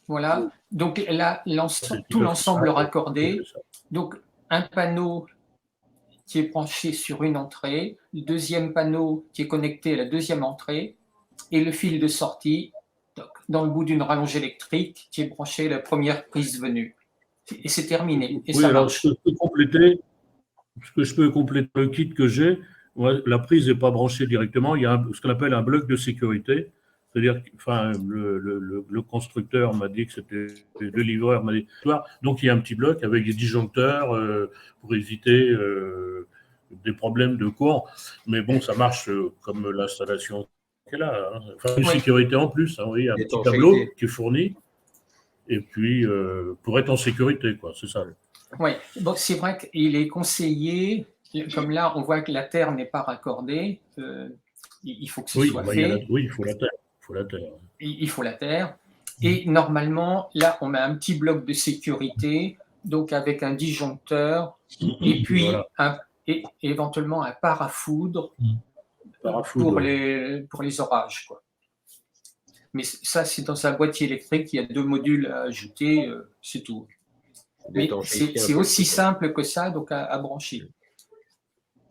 Voilà. Donc là, tout l'ensemble raccordé. Donc un panneau qui est branché sur une entrée, le deuxième panneau qui est connecté à la deuxième entrée, et le fil de sortie dans le bout d'une rallonge électrique qui est branché à la première prise venue. Et c'est terminé. Et ça marche. Ce que je peux compléter le kit que j'ai, la prise n'est pas branchée directement. Il y a ce qu'on appelle un bloc de sécurité. C'est-à-dire que le constructeur m'a dit que c'était le livreur m'a dit. Donc il y a un petit bloc avec des disjoncteurs pour éviter des problèmes de courant. Mais bon, ça marche comme l'installation qui est là. Hein. Enfin, une Oui. sécurité en plus. Hein, oui, un petit Étanchéité. tableau qui est fourni. Et puis, pour être en sécurité, quoi, c'est ça. Oui, bon, c'est vrai qu'il est conseillé, comme là, on voit que la terre n'est pas raccordée, il faut que ce Oui, soit bah, fait, oui, il faut la terre. Il faut la terre. il faut la terre. Et normalement, là, on met un petit bloc de sécurité, donc avec un disjoncteur, et puis Voilà. et éventuellement un parafoudre Parafoudre, pour les orages, quoi. Mais ça, c'est dans un boîtier électrique, il y a 2 modules à ajouter, c'est tout. Mais D'étanchéité un c'est peu aussi plus, quoi. simple que ça, donc à brancher.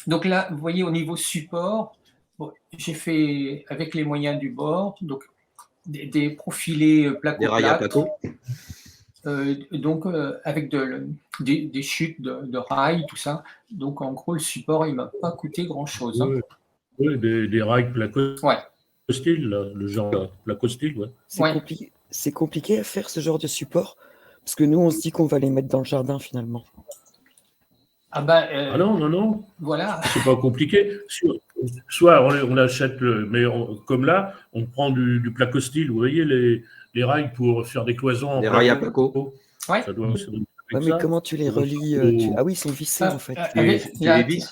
Donc là, vous voyez, au niveau support, bon, j'ai fait avec les moyens du bord, donc des profilés Des placo rails à plate, placo. donc avec des chutes de rails, tout ça. Donc en gros, le support, il m'a pas coûté grand-chose. Hein. Oui, des rails placo Ouais. style, le genre placo style, ouais. C'est compliqué à faire ce genre de support, parce que nous, on se dit qu'on va les mettre dans le jardin finalement. Ah ben, Ah non, voilà. c'est pas compliqué. Soit on achète, comme là, on prend du placo style, vous voyez, les rails pour faire des cloisons en Des rails à placo. Ouais. Ça doit être Ouais, mais ça. comment tu les relis Ah oui, ils sont vissés en fait. Avec Tu les vis.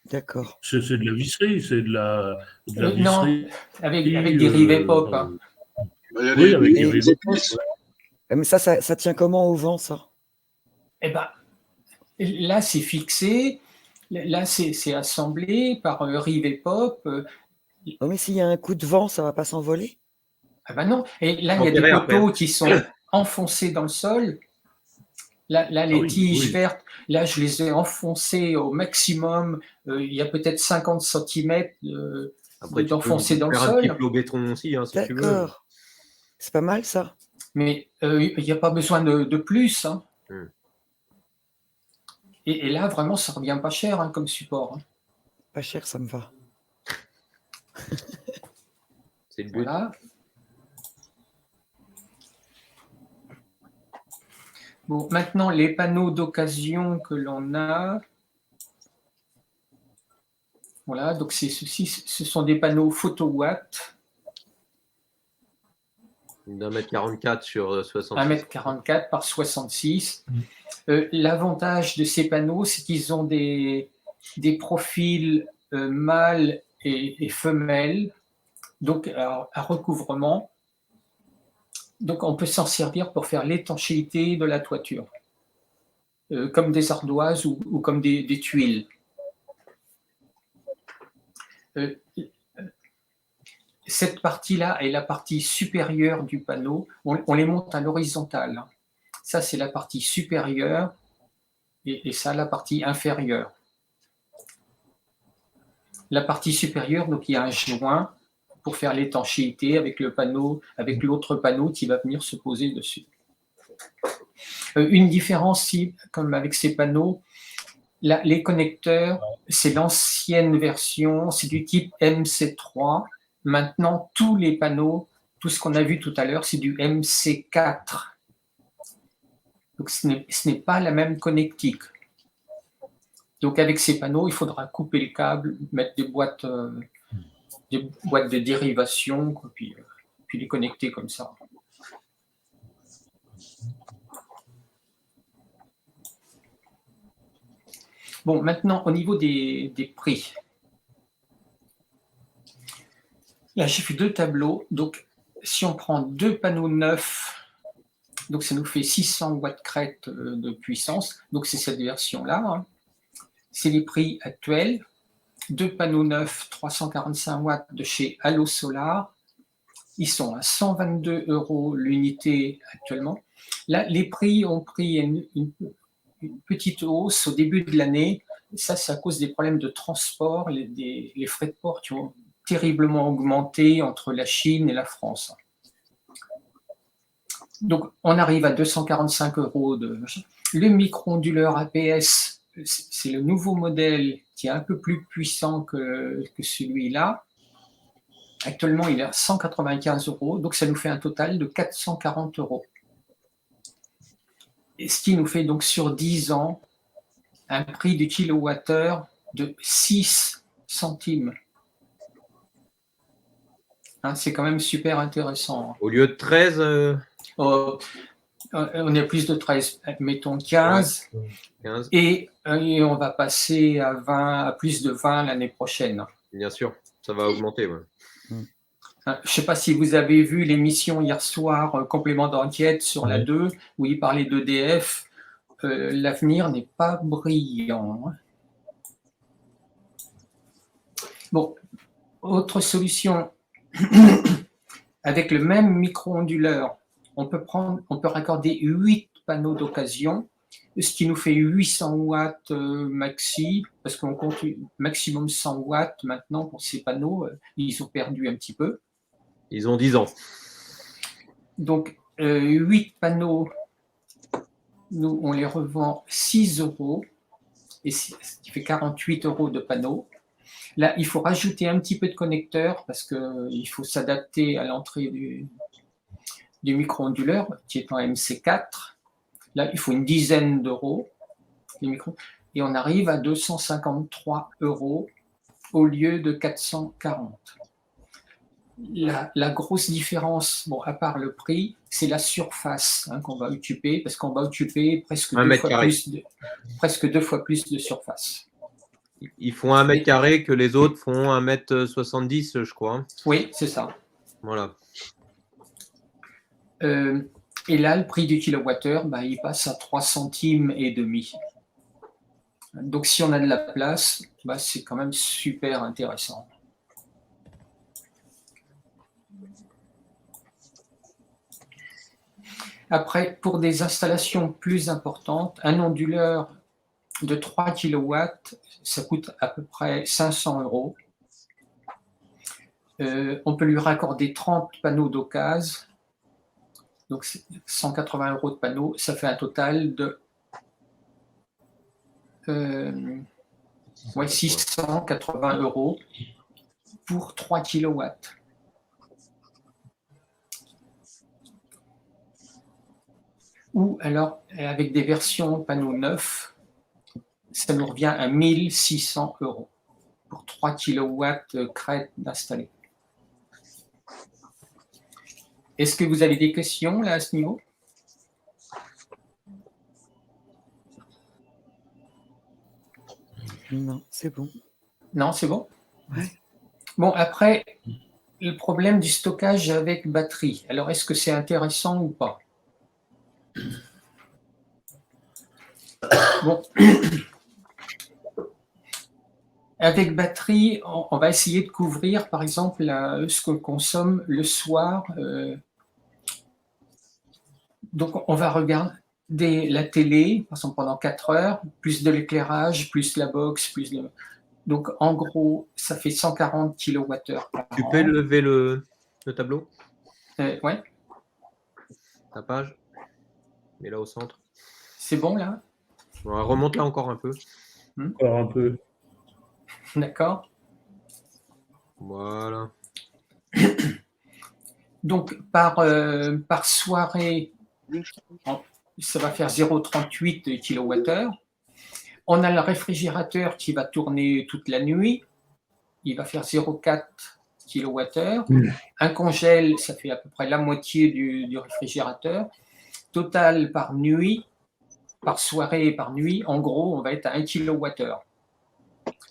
D'accord. C'est de la visserie, c'est de la non, visserie. avec des rivets pop. Hein. Il y a Oui, avec des des rivets. épices. Mais ça tient comment au vent, ça? Eh ben, là, c'est fixé. Là, c'est assemblé par rivet pop. Oh, mais s'il y a un coup de vent, ça va pas s'envoler? Ah ben non. Et là, il y a des Enterré après. poteaux qui sont enfoncés dans le sol. Là, les tiges vertes, là, je les ai enfoncées au maximum. Il y a peut-être 50 cm Après, d'enfoncer dans le faire un petit sol. plot béton aussi, hein, si tu veux. D'accord. C'est pas mal, ça. Mais il n'y a pas besoin de plus. Hein. Et là, vraiment, ça revient pas cher hein, comme support. Hein. Pas cher, ça me va. C'est le but. Voilà. Bon, maintenant, les panneaux d'occasion que l'on a. Voilà, donc ceux-ci, ce sont des panneaux photowatt. d'1,44 m sur 66. 1,44 m par 66. L'avantage de ces panneaux, c'est qu'ils ont des profils mâles et femelles, donc à recouvrement. Donc on peut s'en servir pour faire l'étanchéité de la toiture, comme des ardoises ou comme des tuiles. Cette partie-là est la partie supérieure du panneau. On les monte à l'horizontale. Hein. Ça, c'est la partie supérieure et ça, la partie inférieure. La partie supérieure, donc il y a un joint pour faire l'étanchéité avec le panneau, avec l'autre panneau qui va venir se poser dessus. Une différence, comme avec ces panneaux, là, les connecteurs, c'est l'ancienne version, c'est du type MC3. Maintenant, tous les panneaux, tout ce qu'on a vu tout à l'heure, c'est du MC4. Donc, ce n'est pas la même connectique. Donc, avec ces panneaux, il faudra couper le câble, mettre des boîtes de dérivation, puis les connecter comme ça. Bon, maintenant, au niveau des prix. Là, j'ai fait 2 tableaux. Donc, si on prend 2 panneaux neufs, donc ça nous fait 600 watts crête de puissance. Donc, c'est cette version-là. Hein. C'est les prix actuels. 2 panneaux neufs, 345 watts de chez Allo Solar. Ils sont à 122 € l'unité actuellement. Là, les prix ont pris une petite hausse au début de l'année. Ça, c'est à cause des problèmes de transport, les frais de port qui ont terriblement augmenté entre la Chine et la France. Donc, on arrive à 245 €. Le micro-onduleur APS, c'est le nouveau modèle qui est un peu plus puissant que celui-là. Actuellement, il est à 195 €, donc ça nous fait un total de 440 €. Et ce qui nous fait donc sur 10 ans un prix du kilowattheure de 6 centimes. Hein, c'est quand même super intéressant. Au lieu de 13, On est à plus de 13, mettons 15, 15, et on va passer à 20, à plus de 20 l'année prochaine. bien sûr, ça va augmenter. Ouais. Je ne sais pas si vous avez vu l'émission hier soir, complément d'enquête sur la 2, où il parlait d'EDF. L'avenir n'est pas brillant. Hein. Bon, autre solution, avec le même micro-onduleur, on peut raccorder 8 panneaux d'occasion, ce qui nous fait 800 watts maxi, parce qu'on compte maximum 100 watts maintenant pour ces panneaux, ils ont perdu un petit peu. Ils ont 10 ans. Donc, 8 panneaux, nous, on les revend 6 € et ce qui fait 48 € de panneaux. Là, il faut rajouter un petit peu de connecteur parce qu'il faut s'adapter à l'entrée du micro-onduleur qui est en MC4. Là, il faut une dizaine d'euros, les micros, et on arrive à 253 € au lieu de 440. La grosse différence, bon, à part le prix, c'est la surface qu'on va occuper, parce qu'on va occuper presque deux fois plus de surface. Ils font 1 mètre carré que les autres font 1,70 m, je crois. Hein. Oui, c'est ça. Voilà. Et là, le prix du kilowattheure, il passe à 3 centimes et demi. Donc, si on a de la place, c'est quand même super intéressant. Après, pour des installations plus importantes, un onduleur de 3 kW, ça coûte à peu près 500 €. On peut lui raccorder 30 panneaux d'occasion, donc 180 € de panneaux, ça fait un total de 680 € pour 3 kW. Ou alors, avec des versions panneaux neufs, ça nous revient à 1600 € pour 3 kW crête d'installer. Est-ce que vous avez des questions là à ce niveau? Non, c'est bon. Non, c'est bon? Ouais. Bon, après, le problème du stockage avec batterie. Alors, est-ce que c'est intéressant ou pas? Bon. Avec batterie, on va essayer de couvrir, par exemple, ce qu'on consomme le soir. Donc, on va regarder la télé, par exemple, pendant 4 heures, plus de l'éclairage, plus la box, Donc, en gros, ça fait 140 kWh par Tu an. peux lever le tableau? Ouais. Ta page? Mets-la au centre. C'est bon, là? Remonte là encore un peu. Encore un peu. D'accord. Voilà. Donc, par soirée, ça va faire 0,38 kWh. On a le réfrigérateur qui va tourner toute la nuit. Il va faire 0,4 kWh. Un congèle, ça fait à peu près la moitié du réfrigérateur. Total par nuit, par soirée et par nuit, en gros, on va être à 1 kWh.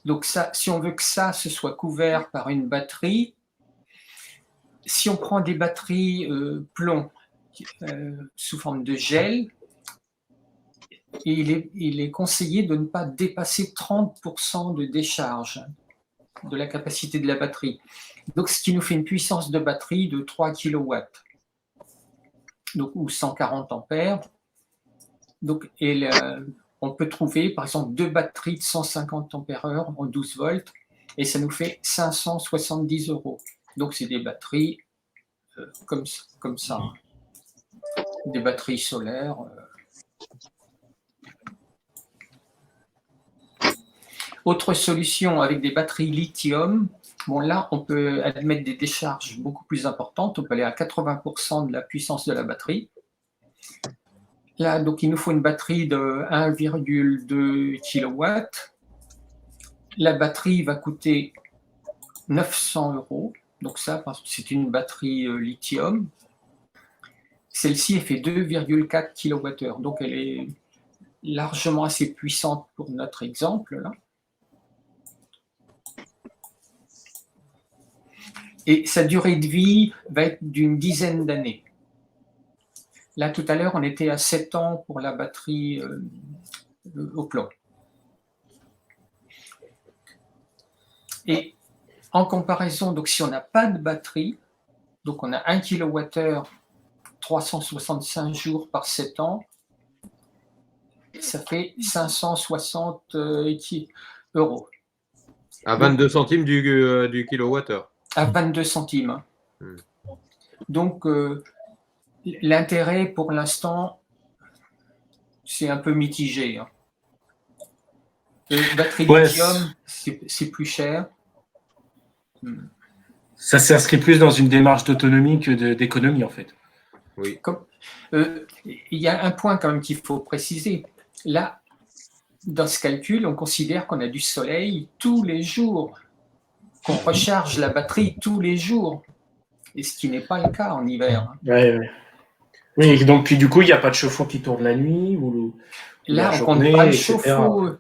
Donc, ça, si on veut que ça se soit couvert par une batterie, si on prend des batteries plomb sous forme de gel, il est conseillé de ne pas dépasser 30% de décharge de la capacité de la batterie. Donc, ce qui nous fait une puissance de batterie de 3 kW, donc, ou 140 ampères. Donc, on peut trouver, par exemple, 2 batteries de 150 ampères heure en 12 volts, et ça nous fait 570 €. Donc, c'est des batteries comme ça. Des batteries solaires. Autre solution avec des batteries lithium. Bon, là, on peut admettre des décharges beaucoup plus importantes. On peut aller à 80% de la puissance de la batterie. Là, donc, il nous faut une batterie de 1,2 kW. La batterie va coûter 900 €. Donc ça, c'est une batterie lithium. Celle-ci, elle fait 2,4 kWh. Donc elle est largement assez puissante pour notre exemple, là. Et sa durée de vie va être d'une dizaine d'années. Là, tout à l'heure, on était à 7 ans pour la batterie au plomb. Et en comparaison, donc si on n'a pas de batterie, donc on a 1 kWh 365 jours par 7 ans, ça fait 560 €. À 22 centimes du kilowattheure. À 22 centimes. Donc, l'intérêt pour l'instant, c'est un peu mitigé. Hein. Batterie lithium, c'est plus cher. Ça s'inscrit plus dans une démarche d'autonomie que d'économie, en fait. Oui. Il y a un point quand même qu'il faut préciser. Là, dans ce calcul, on considère qu'on a du soleil tous les jours, qu'on recharge la batterie tous les jours, et ce qui n'est pas le cas en hiver. Ouais. Oui, donc puis du coup, il n'y a pas de chauffe-eau qui tourne la nuit ou là, la on compte journée, pas le etc. chauffe-eau.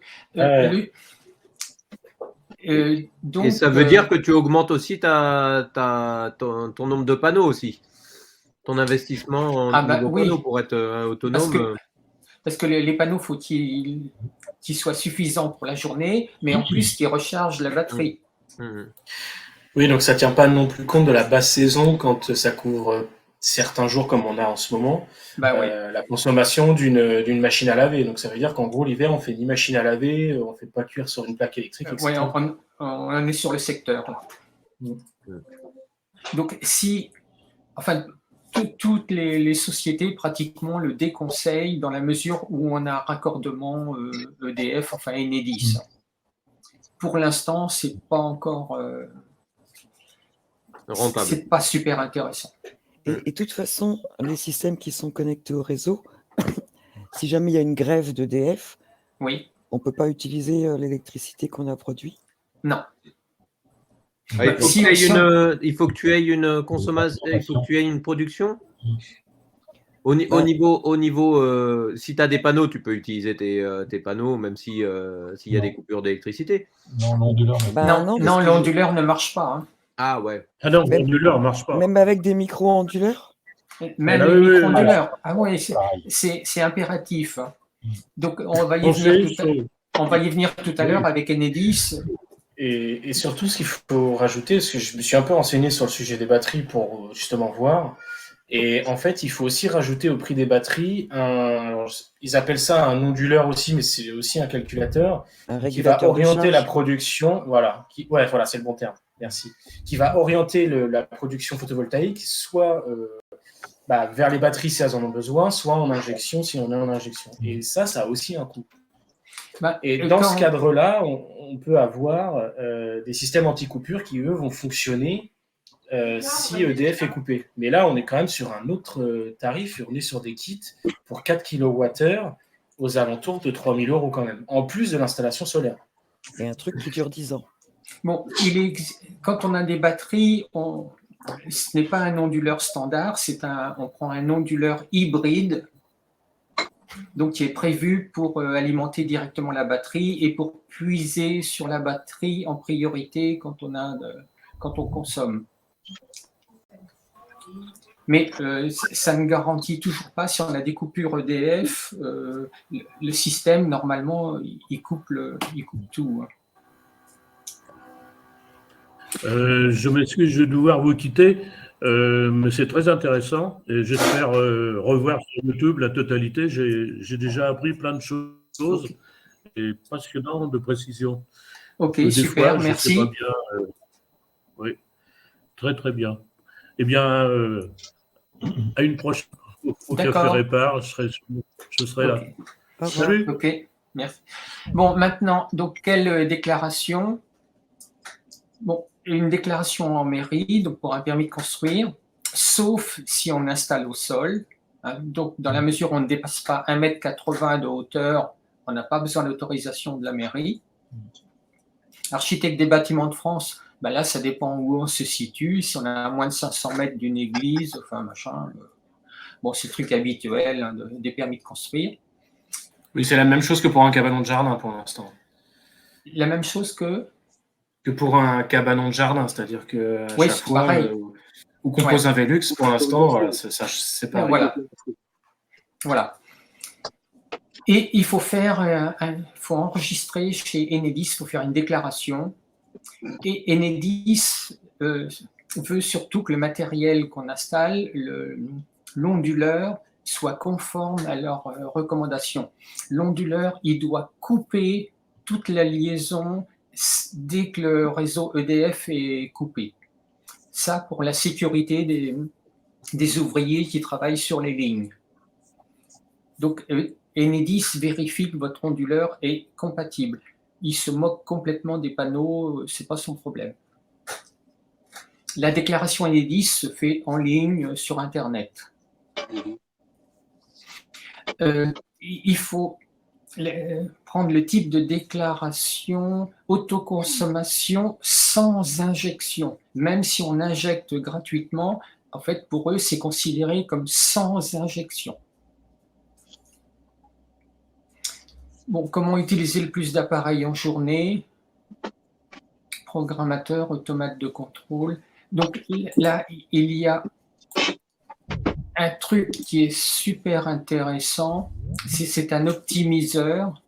Donc, et ça veut dire que tu augmentes aussi ton nombre de panneaux aussi, ton investissement en nouveaux panneaux pour être autonome. Parce que les panneaux, faut qu'ils soient suffisants pour la journée, mais en plus qu'ils rechargent la batterie. Oui, donc ça ne tient pas non plus compte de la basse saison quand ça couvre certains jours comme on a en ce moment. La consommation d'une machine à laver. Donc ça veut dire qu'en gros, l'hiver, on fait ni machine à laver, on ne fait pas cuire sur une plaque électrique, etc. Oui, on est sur le secteur. Donc toutes les sociétés pratiquement le déconseillent dans la mesure où on a un raccordement EDF, enfin Enedis. Pour l'instant, c'est pas encore rentable. C'est pas super intéressant. Et de toute façon, les systèmes qui sont connectés au réseau, si jamais il y a une grève d'EDF, oui, on ne peut pas utiliser l'électricité qu'on a produite? Non. Il faut que tu aies une consommation, il faut que tu aies une production. Au niveau, si tu as des panneaux, tu peux utiliser tes panneaux, même s'il y a des coupures d'électricité. Non, l'onduleur l'onduleur ne marche pas. Hein. Ah ouais. Ah non, l'onduleur ne marche pas. Même avec des micro-onduleurs? Même les micro-onduleurs. Ah oui, c'est impératif. Donc on va y venir tout à l'heure avec Enedis. Et surtout, ce qu'il faut rajouter, parce que je me suis un peu renseigné sur le sujet des batteries pour justement voir, et en fait, il faut aussi rajouter au prix des batteries alors, ils appellent ça un onduleur aussi, mais c'est aussi un calculateur qui va orienter la production. Voilà, voilà, c'est le bon terme. Merci. Qui va orienter la production photovoltaïque soit vers les batteries si elles en ont besoin, soit en injection si on est en injection. Et ça a aussi un coût. Et dans ce cadre-là, on peut avoir des systèmes anti-coupure qui, eux, vont fonctionner si EDF est coupé. Mais là, on est quand même sur un autre tarif. On est sur des kits pour 4 kWh aux alentours de 3 000 € quand même, en plus de l'installation solaire. Et un truc qui dure 10 ans. Bon, quand on a des batteries, ce n'est pas un onduleur standard, on prend un onduleur hybride, donc qui est prévu pour alimenter directement la batterie et pour puiser sur la batterie en priorité quand on consomme. Mais ça ne garantit toujours pas, si on a des coupures EDF, le système, normalement, il coupe tout. Je m'excuse, je vais devoir vous quitter, mais c'est très intéressant et j'espère revoir sur YouTube la totalité. J'ai déjà appris plein de choses et passionnant de précision. Ok, super, merci. Oui, très très bien. Eh bien, à une prochaine. Au Café Répar, je serai là. Salut. Ok, merci. Bon, maintenant, donc quelle déclaration? Bon, une déclaration en mairie, donc pour un permis de construire, sauf si on installe au sol. Hein, donc, dans la mesure où on ne dépasse pas 1,80 m de hauteur, on n'a pas besoin d'autorisation de la mairie. Architecte des bâtiments de France, bah là, ça dépend où on se situe. Si on est à moins de 500 mètres d'une église, enfin machin, bon, c'est le truc habituel hein, des permis de construire. Oui, c'est la même chose que pour un cabanon de jardin pour l'instant. La même chose que pour un cabanon de jardin, c'est-à-dire que à oui, chaque c'est fois pareil. où qu'on pose un Velux, pour l'instant, voilà, c'est pareil. Voilà. Et il faut faut enregistrer chez Enedis, il faut faire une déclaration. Et Enedis veut surtout que le matériel qu'on installe, l'onduleur, soit conforme à leurs recommandations. L'onduleur, il doit couper toute la liaison dès que le réseau EDF est coupé. Ça, pour la sécurité des ouvriers qui travaillent sur les lignes. Donc, Enedis vérifie que votre onduleur est compatible. Il se moque complètement des panneaux, c'est pas son problème. La déclaration Enedis se fait en ligne sur Internet. Il faut prendre le type de déclaration autoconsommation sans injection. Même si on injecte gratuitement, en fait, pour eux, c'est considéré comme sans injection. Bon, comment utiliser le plus d'appareils en journée? Programmateur, automate de contrôle. Donc là, il y a un truc qui est super intéressant, c'est un optimiseur.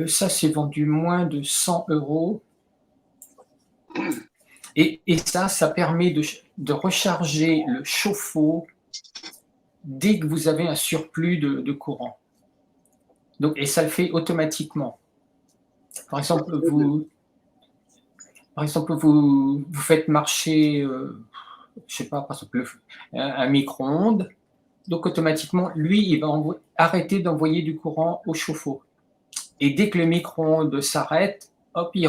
Ça, c'est vendu moins de 100 €. Et ça permet de recharger le chauffe-eau dès que vous avez un surplus de courant. Donc, et ça le fait automatiquement. Par exemple, vous faites marcher, je sais pas, par exemple, un micro-ondes. Donc, automatiquement, lui, il va arrêter d'envoyer du courant au chauffe-eau. Et dès que le micro-ondes s'arrête, hop, il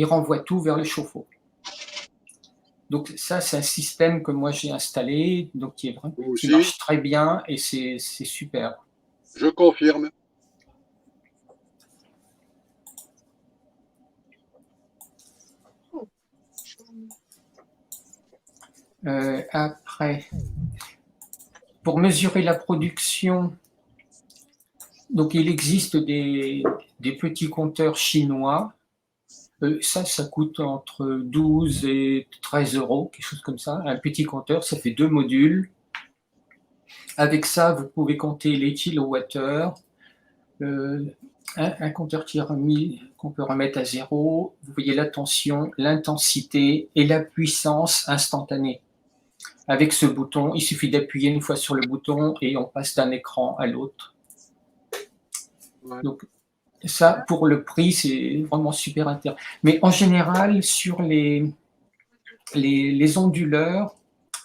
renvoie tout vers le chauffe-eau. Donc, ça, c'est un système que moi j'ai installé, donc qui marche très bien et c'est super. Je confirme. Après, pour mesurer la production, donc il existe des petits compteurs chinois. Ça coûte entre 12 et 13 €, quelque chose comme ça. Un petit compteur, ça fait 2 modules. Avec ça, vous pouvez compter les kilowattheures. Un compteur qu'on peut remettre à 0. Vous voyez la tension, l'intensité et la puissance instantanée. Avec ce bouton, il suffit d'appuyer une fois sur le bouton et on passe d'un écran à l'autre. Ouais. Donc, ça, pour le prix, c'est vraiment super intéressant. Mais en général, sur les onduleurs,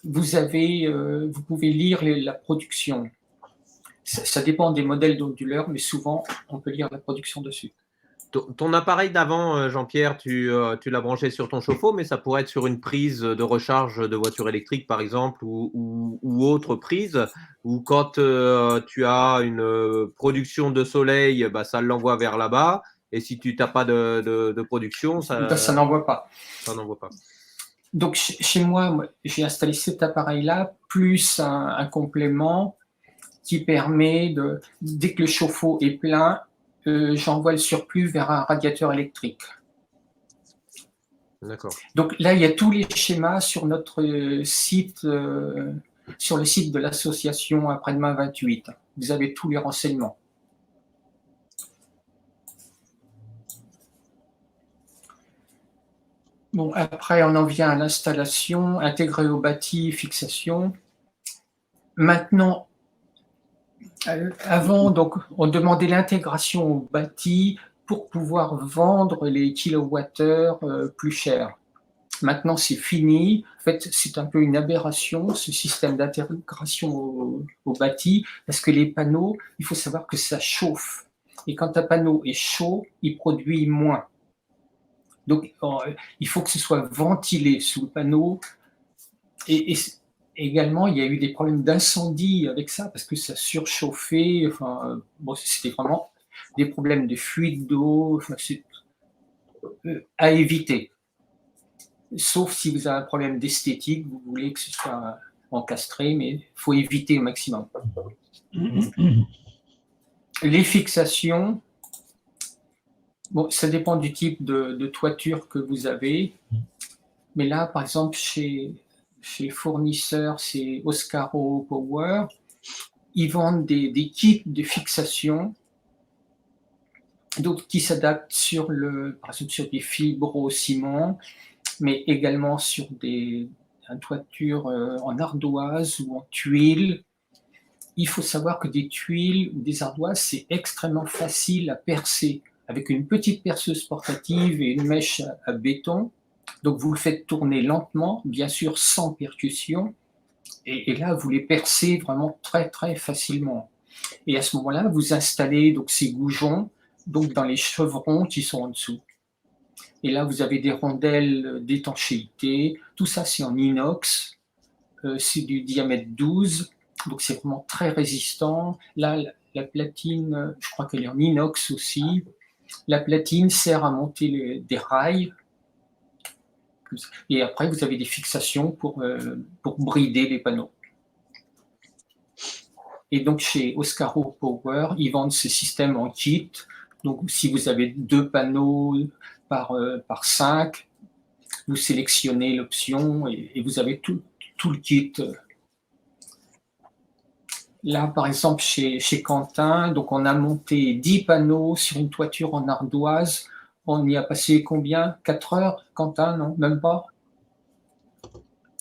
vous pouvez lire la production. Ça dépend des modèles d'onduleurs, mais souvent, on peut lire la production dessus. Ton appareil d'avant, Jean-Pierre, tu l'as branché sur ton chauffe-eau, mais ça pourrait être sur une prise de recharge de voiture électrique, par exemple, ou autre prise, ou quand tu as une production de soleil, bah, ça l'envoie vers là-bas, et si tu n'as pas de production, ça n'envoie pas. Ça n'envoie pas. Donc, chez moi, j'ai installé cet appareil-là, plus un complément qui permet, dès que le chauffe-eau est plein, j'envoie le surplus vers un radiateur électrique. D'accord. Donc là, il y a tous les schémas sur notre site, sur le site de l'association Après-demain 28. Vous avez tous les renseignements. Bon, après, on en vient à l'installation, intégrée au bâti, fixation. Maintenant, avant, donc, on demandait l'intégration au bâti pour pouvoir vendre les kilowattheures plus chers. Maintenant, c'est fini. En fait, c'est un peu une aberration, ce système d'intégration au bâti, parce que les panneaux, il faut savoir que ça chauffe. Et quand un panneau est chaud, il produit moins. Donc, il faut que ce soit ventilé sous le panneau. Et également, il y a eu des problèmes d'incendie avec ça, parce que ça surchauffait. Enfin, bon, c'était vraiment des problèmes de fuite d'eau. Enfin, à éviter. Sauf si vous avez un problème d'esthétique, vous voulez que ce soit encastré, mais il faut éviter au maximum. Les fixations, bon, ça dépend du type de toiture que vous avez. Mais là, par exemple, chez fournisseurs, c'est Oscaro Power, ils vendent des kits de fixation donc, qui s'adaptent par exemple sur des fibres au ciment, mais également sur une toiture en ardoise ou en tuile. Il faut savoir que des tuiles ou des ardoises, c'est extrêmement facile à percer avec une petite perceuse portative et une mèche à béton. Donc, vous le faites tourner lentement, bien sûr sans percussion, et là, vous les percez vraiment très, très facilement. Et à ce moment-là, vous installez donc ces goujons donc dans les chevrons qui sont en dessous. Et là, vous avez des rondelles d'étanchéité. Tout ça, c'est en inox. C'est du diamètre 12. Donc, c'est vraiment très résistant. Là, la platine, je crois qu'elle est en inox aussi. La platine sert à monter des rails. Et après, vous avez des fixations pour brider les panneaux. Et donc, chez Oscaro Power, ils vendent ce système en kit. Donc, si vous avez 2 panneaux par 5, vous sélectionnez l'option et vous avez tout le kit. Là, par exemple, chez Quentin, donc on a monté 10 panneaux sur une toiture en ardoise. On y a passé combien? 4 heures, Quentin? Non, même pas?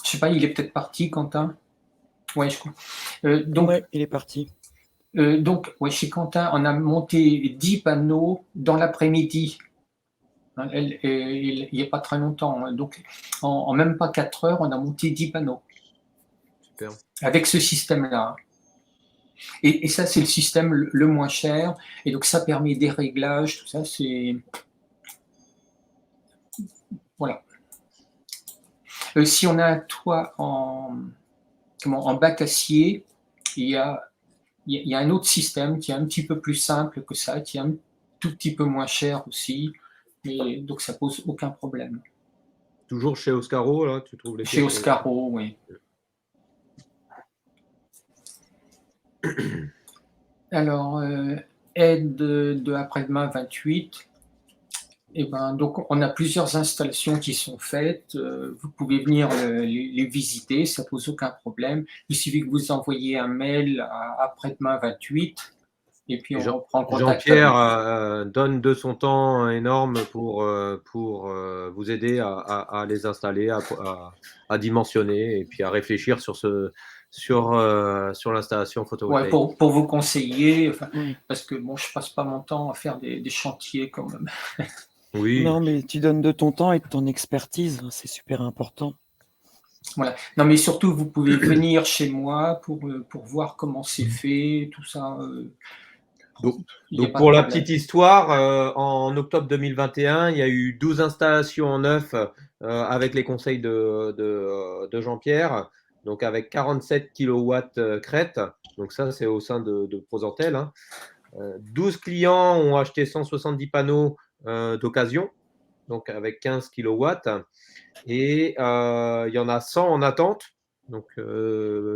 Je sais pas, il est peut-être parti, Quentin? Ouais, je crois. Donc, ouais, il est parti. Donc, ouais, chez Quentin, on a monté 10 panneaux dans l'après-midi. Il n'y a pas très longtemps. Donc, en même pas 4 heures, on a monté 10 panneaux. Super. Avec ce système-là. Et ça, c'est le système le moins cher. Et donc, ça permet des réglages, tout ça, c'est. Voilà. Si on a un toit en bac acier, il y a un autre système qui est un petit peu plus simple que ça, qui est un tout petit peu moins cher aussi, mais donc ça pose aucun problème. Toujours chez Oscaro, là, tu trouves les Chez Oscaro, oui. Alors, aide de après-demain 28. Et ben, donc, on a plusieurs installations qui sont faites. Vous pouvez venir les visiter, ça pose aucun problème. Il suffit que vous envoyiez un mail à après-demain 28 et puis on reprend contact. Jean-Pierre donne de son temps énorme pour vous aider à les installer, à dimensionner et puis à réfléchir sur l'installation photovoltaïque. Ouais, pour vous conseiller, parce que bon, je passe pas mon temps à faire des chantiers quand même. Oui. Non, mais tu donnes de ton temps et de ton expertise, c'est super important. Voilà. Non, mais surtout, vous pouvez venir chez moi pour voir comment c'est fait, tout ça. Donc pour la petite histoire, en octobre 2021, il y a eu 12 installations en neuf avec les conseils de Jean-Pierre, donc avec 47 kW crête. Donc ça, c'est au sein de Prosentel. 12 clients ont acheté 170 panneaux d'occasion, donc avec 15 kW. Et il y en a 100 en attente. Donc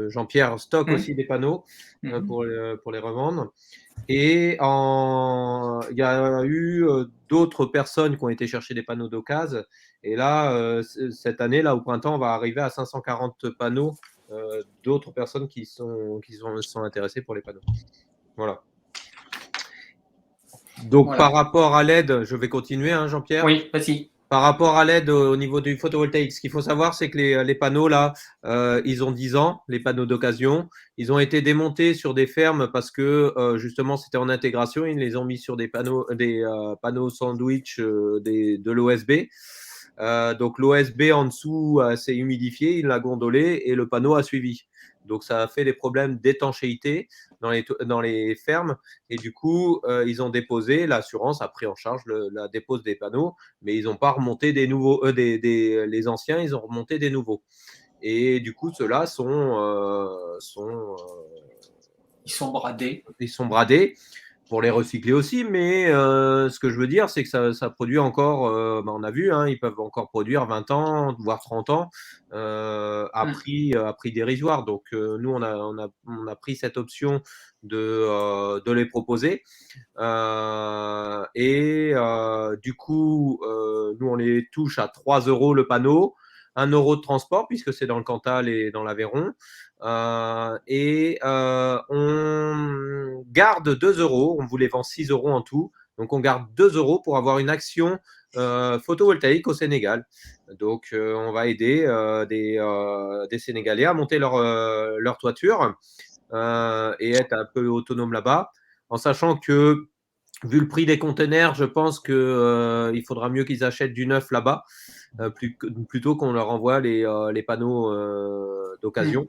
Jean-Pierre stocke aussi des panneaux pour les revendre. Et il y a eu d'autres personnes qui ont été chercher des panneaux d'occasion. Et là, cette année, là, au printemps, on va arriver à 540 panneaux d'autres personnes qui sont intéressées pour les panneaux. Voilà. Donc, voilà. Par rapport à l'aide, je vais continuer, hein, Jean-Pierre. Oui, vas-y. Par rapport à l'aide au niveau du photovoltaïque, ce qu'il faut savoir, c'est que les panneaux, là, ils ont 10 ans, les panneaux d'occasion. Ils ont été démontés sur des fermes parce que, justement, c'était en intégration. Ils les ont mis sur des panneaux sandwich de l'OSB. Donc, l'OSB en dessous s'est humidifié, il l'a gondolé et le panneau a suivi. Donc, ça a fait des problèmes d'étanchéité dans les fermes. Et du coup, ils ont déposé, l'assurance a pris en charge la dépose des panneaux, mais ils n'ont pas remonté des nouveaux, les anciens, ils ont remonté des nouveaux. Et du coup, ceux-là ils sont bradés. Ils sont bradés. pour les recycler aussi, mais ce que je veux dire, c'est que ça produit encore, on a vu, ils peuvent encore produire 20 ans, voire 30 ans à prix dérisoire. Donc, nous, on a pris cette option de les proposer. Du coup, nous, on les touche à 3 € le panneau, 1 € de transport, puisque c'est dans le Cantal et dans l'Aveyron. On garde 2 €, on vous les vend 6 € en tout, donc on garde 2 € pour avoir une action photovoltaïque au Sénégal. Donc on va aider des Sénégalais à monter leur toiture et être un peu autonome là-bas, en sachant que vu le prix des containers, je pense qu'il faudra mieux qu'ils achètent du neuf là-bas plutôt qu'on leur envoie les panneaux d'occasion.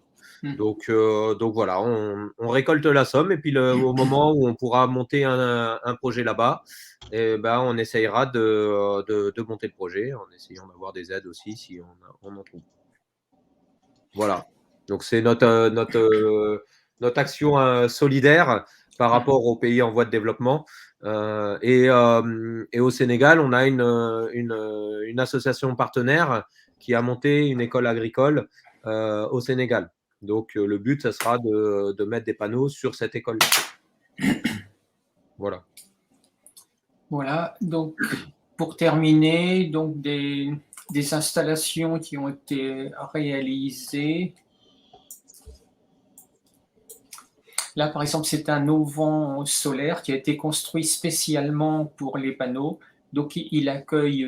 Donc voilà, on récolte la somme et puis au moment où on pourra monter un projet là-bas, on essayera de monter le projet en essayant d'avoir des aides aussi si on en trouve. Voilà. Donc c'est notre action solidaire par rapport aux pays en voie de développement. Et au Sénégal, on a une association partenaire qui a monté une école agricole au Sénégal. Donc le but, ça sera de mettre des panneaux sur cette école. Voilà. Voilà, donc pour terminer, donc des installations qui ont été réalisées. Là, par exemple, c'est un auvent solaire qui a été construit spécialement pour les panneaux. Donc, il accueille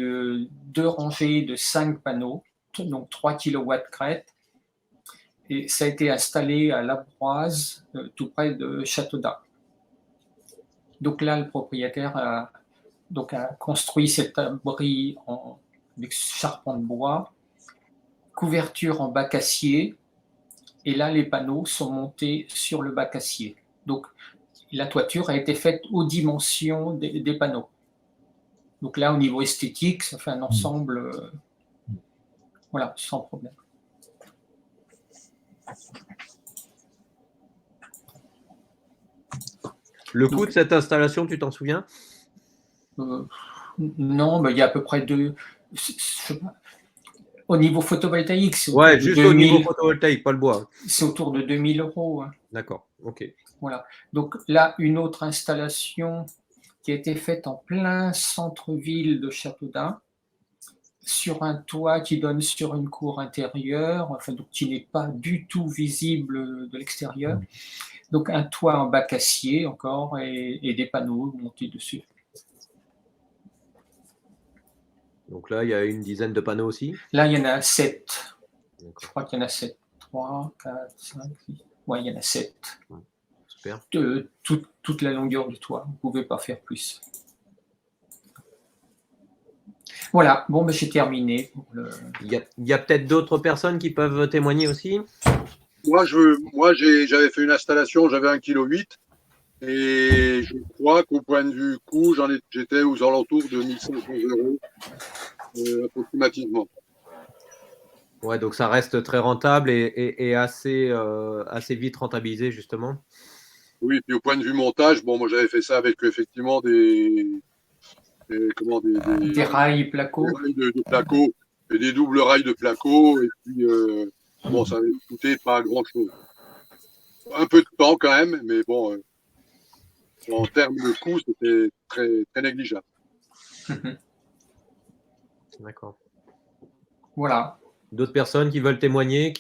2 rangées de 5 panneaux, donc 3 kW crête. Et ça a été installé à Labroise, tout près de Châteaudun. Donc là, le propriétaire a construit cet abri avec charpente de bois, couverture en bac acier, et là, les panneaux sont montés sur le bac acier. Donc, la toiture a été faite aux dimensions des panneaux. Donc là, au niveau esthétique, ça fait un ensemble, voilà, sans problème. Le coût de cette installation, tu t'en souviens? Non, mais il y a à peu près au niveau photovoltaïque, c'est ouais, juste au niveau photovoltaïque, pas le bois. C'est autour de 2 000 €. D'accord, ok. Voilà. Donc là, une autre installation qui a été faite en plein centre-ville de Châteaudun, sur un toit qui donne sur une cour intérieure, enfin, donc qui n'est pas du tout visible de l'extérieur. Donc un toit en bac acier encore et des panneaux montés dessus. Donc là, il y a une dizaine de panneaux aussi? Là, il y en a 7. Je crois qu'il y en a 7. 3, 4, 5, 6. Ouais, il y en a 7. Super. Toute la longueur du toit. Vous ne pouvez pas faire plus. Voilà, bon, ben, j'ai terminé. Il y a peut-être d'autres personnes qui peuvent témoigner aussi? Moi, j'avais fait une installation, j'avais 1,8 kg. Et je crois qu'au point de vue coût, j'étais aux alentours de 1 500 € approximativement. Ouais, donc ça reste très rentable et assez vite rentabilisé, justement. Oui, puis au point de vue montage, bon, moi j'avais fait ça avec effectivement des rails placo. Des rails de placo, et des doubles rails de placo, et puis bon, ça avait coûté pas grand chose. Un peu de temps quand même, mais bon, en termes de coût, c'était très, très négligeable. D'accord. Voilà. D'autres personnes qui veulent témoigner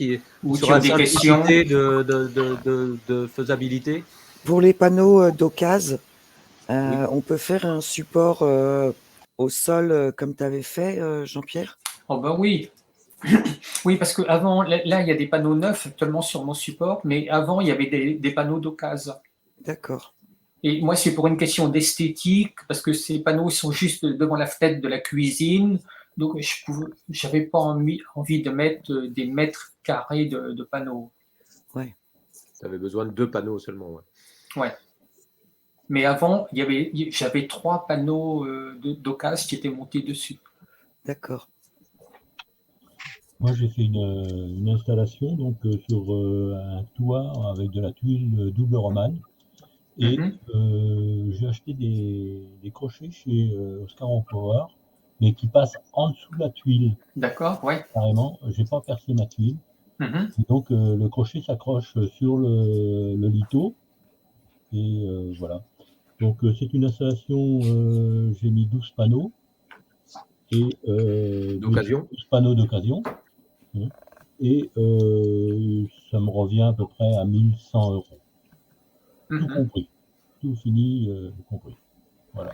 sur la simplicité de faisabilité? Pour les panneaux d'occasion, on peut faire un support au sol comme tu avais fait, Jean-Pierre? Oh ben oui. Oui, parce qu'avant, là, il y a des panneaux neufs actuellement sur mon support, mais avant, il y avait des panneaux d'occasion. D'accord. Et moi, c'est pour une question d'esthétique, parce que ces panneaux sont juste devant la fenêtre de la cuisine. Donc, je n'avais pas envie de mettre des mètres carrés de panneaux. Ouais. Tu avais besoin de 2 panneaux seulement. Ouais. Ouais. Mais avant, j'avais 3 panneaux d'occasion qui étaient montés dessus. D'accord. Moi, j'ai fait une installation donc, sur un toit avec de la tuile double romane. Et Mhm. j'ai acheté des crochets chez Oscar Power, mais qui passent en dessous de la tuile, D'accord, ouais. carrément. J'ai pas percé ma tuile. Mhm. Et donc le crochet s'accroche sur le lito. Et voilà. Donc c'est une installation, j'ai mis 12 panneaux. Et mais D'occasion. 12 panneaux d'occasion. Hein. Et ça me revient à peu près à 1100 €. Tout Mhm. compris. Tout fini, compris. Voilà.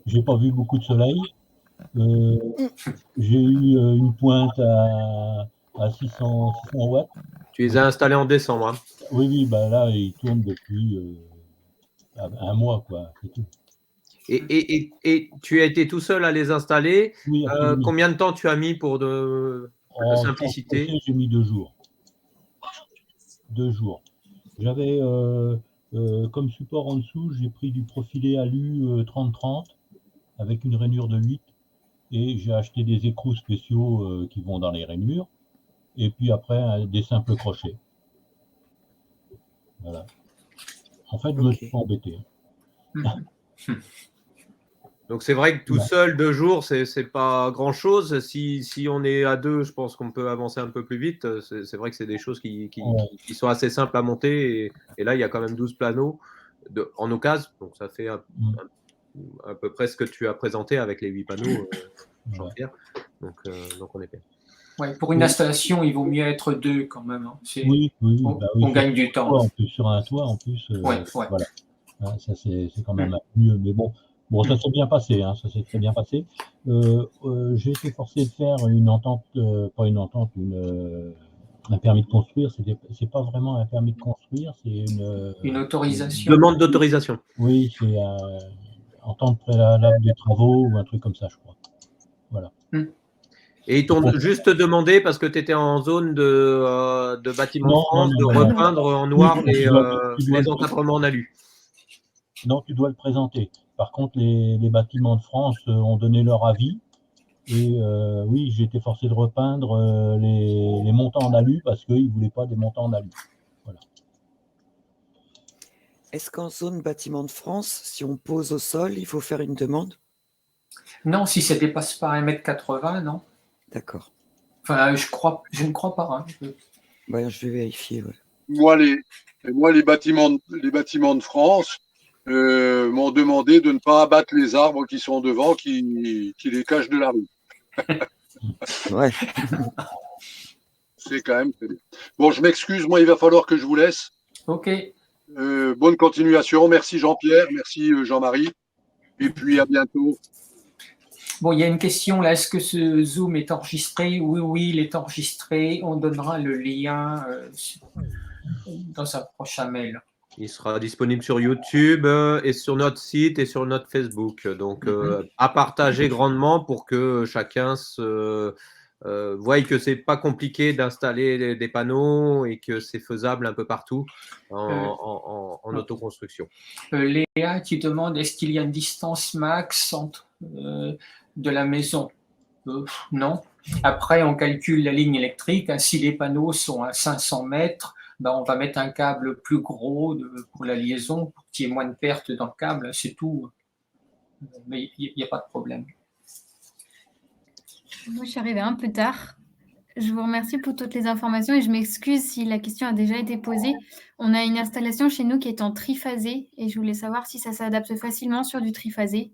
J'ai pas vu beaucoup de soleil. J'ai eu une pointe à 600 watts. Tu les as installés en décembre. Hein. Oui, oui, bah là, il tourne depuis un mois, quoi. C'est tout. Et tu as été tout seul à les installer. Oui, absolument. Combien de temps tu as mis pour de simplicité? J'ai mis 2 jours. 2 jours. J'avais comme support en dessous, j'ai pris du profilé alu 30-30 avec une rainure de 8 et j'ai acheté des écrous spéciaux qui vont dans les rainures et puis après des simples crochets. Voilà. En fait, je me suis pas embêté. Mhm. Donc c'est vrai que tout Ouais. seul, 2 jours, c'est pas grand-chose. Si on est à 2, je pense qu'on peut avancer un peu plus vite. C'est vrai que c'est des choses qui Ouais. sont assez simples à monter. Et là, il y a quand même 12 panneaux en occasion. Donc ça fait à peu près ce que tu as présenté avec les 8 panneaux, Jean-Pierre. Donc on est bien. Ouais, pour une Oui. installation, il vaut mieux être 2 quand même. Hein. Oui, bah oui, On gagne du temps. en plus, sur un toit, en plus, Ouais, ouais. voilà. Hein, ça c'est quand même mieux. Mais bon, ça s'est bien passé, hein, ça s'est très bien passé. J'ai été forcé de faire une entente, pas une entente, un permis de construire. C'est pas vraiment un permis de construire, c'est Une autorisation. Demande d'autorisation. Oui, c'est entente préalable des travaux ou un truc comme ça, je crois. Voilà. Et ils t'ont juste demandé, parce que tu étais en zone de bâtiment de France, de repeindre en noir les encadrements en alu. Non, tu dois le présenter. Par contre, les bâtiments de France ont donné leur avis. Et oui, j'ai été forcé de repeindre les montants en alu parce qu'ils ne voulaient pas des montants en alu. Voilà. Est-ce qu'en zone bâtiment de France, si on pose au sol, il faut faire une demande? Non, si ça dépasse pas 1,80 m, non. D'accord. Enfin, je ne crois pas. Hein. Ouais, je vais vérifier. Ouais. Moi, les bâtiments de France m'ont demandé de ne pas abattre les arbres qui sont devant, qui les cachent de la rue. Ouais. C'est quand même très bien. Bon, je m'excuse, moi, il va falloir que je vous laisse. Ok. Bonne continuation. Merci Jean-Pierre, merci Jean-Marie. Et puis à bientôt. Bon, il y a une question là. Est-ce que ce Zoom est enregistré? Oui, oui, il est enregistré. On donnera le lien dans un prochain mail. Il sera disponible sur YouTube et sur notre site et sur notre Facebook. Donc, à partager grandement pour que chacun voie que c'est pas compliqué d'installer des panneaux et que c'est faisable un peu partout en autoconstruction. Léa qui demande est-ce qu'il y a une distance max de la maison? Non. Après, on calcule la ligne électrique. Hein, si les panneaux sont à 500 mètres, ben, on va mettre un câble plus gros pour la liaison, pour qu'il y ait moins de pertes dans le câble, c'est tout. Mais il n'y a pas de problème. Moi, je suis arrivée un peu tard. Je vous remercie pour toutes les informations et je m'excuse si la question a déjà été posée. On a une installation chez nous qui est en triphasé et je voulais savoir si ça s'adapte facilement sur du triphasé.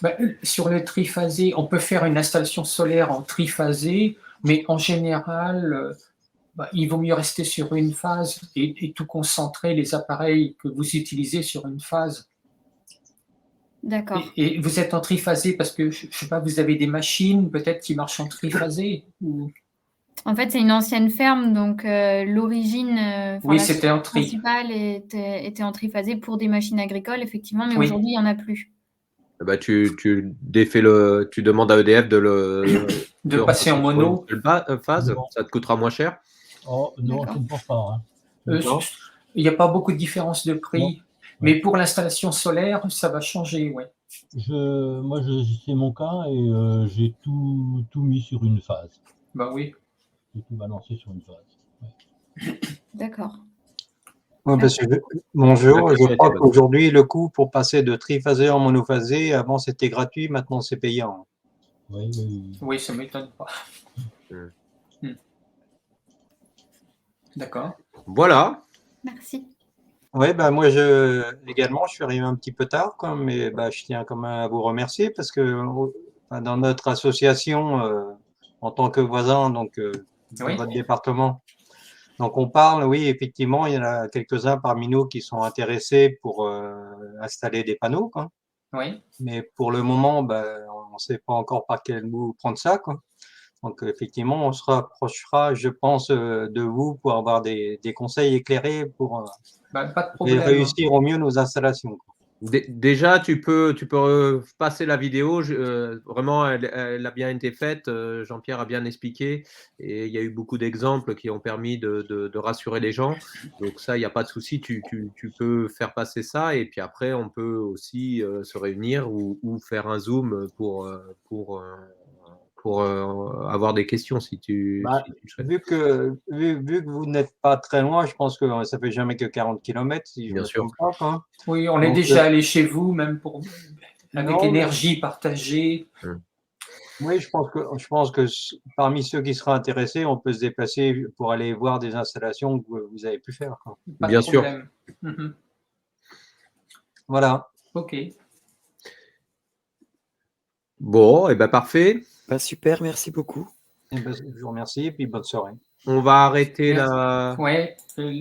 Ben, sur le triphasé, on peut faire une installation solaire en triphasé, mais en général, il vaut mieux rester sur une phase et tout concentrer les appareils que vous utilisez sur une phase. D'accord. Et vous êtes en triphasé parce que, je ne sais pas, vous avez des machines peut-être qui marchent en triphasé ou... En fait, c'est une ancienne ferme, donc l'origine oui, c'était en tri. principale était en triphasé pour des machines agricoles, effectivement, mais aujourd'hui, il n'y en a plus. Bah, tu demandes à EDF de passer en mono. Phase, ça te coûtera moins cher. Oh, non, je ne pense pas. Il n'y a pas beaucoup de différence de prix, non. Mais pour l'installation solaire, ça va changer, ouais. Moi, c'est mon cas et j'ai tout mis sur une phase. Bah oui. J'ai tout balancé sur une phase. Ouais. D'accord. Ouais, parce que bonjour, La je question crois était bonne. qu'aujourd'hui, le coût pour passer de triphasé en monophasé, avant c'était gratuit, maintenant c'est payant. Oui, oui, oui. Oui, ça m'étonne pas. Hmm. D'accord. Voilà. Merci. Oui, moi également, je suis arrivé un petit peu tard, quoi, mais je tiens quand même à vous remercier parce que dans notre association, en tant que voisin, donc dans Oui. votre département, donc on parle, oui, effectivement, il y en a quelques-uns parmi nous qui sont intéressés pour installer des panneaux, quoi. Oui. Mais pour le moment, on ne sait pas encore par quel bout prendre ça, quoi. Donc effectivement, on se rapprochera, je pense, de vous pour avoir des conseils éclairés pour Pas de et problème. réussir au mieux nos installations, quoi. Déjà, tu peux passer la vidéo. Vraiment, elle a bien été faite. Jean-Pierre a bien expliqué. Et il y a eu beaucoup d'exemples qui ont permis de rassurer les gens. Donc ça, il n'y a pas de souci. Tu peux faire passer ça. Et puis après, on peut aussi se réunir ou faire un Zoom pour avoir des questions si tu le souhaites. Vu que vous n'êtes pas très loin, je pense que ça fait jamais que 40 km, si je Bien me sûr. trompe pas, quoi. Oui, on est Donc, déjà allé chez vous, même avec non, mais énergie partagée. oui, je pense que parmi ceux qui seraient intéressés, on peut se déplacer pour aller voir des installations que vous avez pu faire, quoi. Pas Bien de sûr. problème. Mhm. Voilà. Ok. Bon, et parfait. Super, merci beaucoup. Je vous remercie et puis bonne soirée. On va arrêter Merci. Ouais,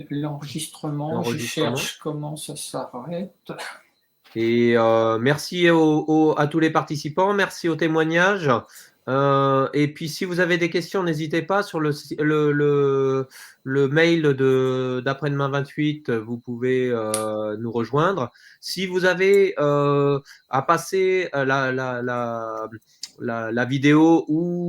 l'enregistrement, je L'enregistrement. cherche comment ça s'arrête. Et merci à tous les participants, merci aux témoignages. Et puis, si vous avez des questions, n'hésitez pas sur le mail d'après-demain 28, vous pouvez nous rejoindre. Si vous avez à passer la vidéo ou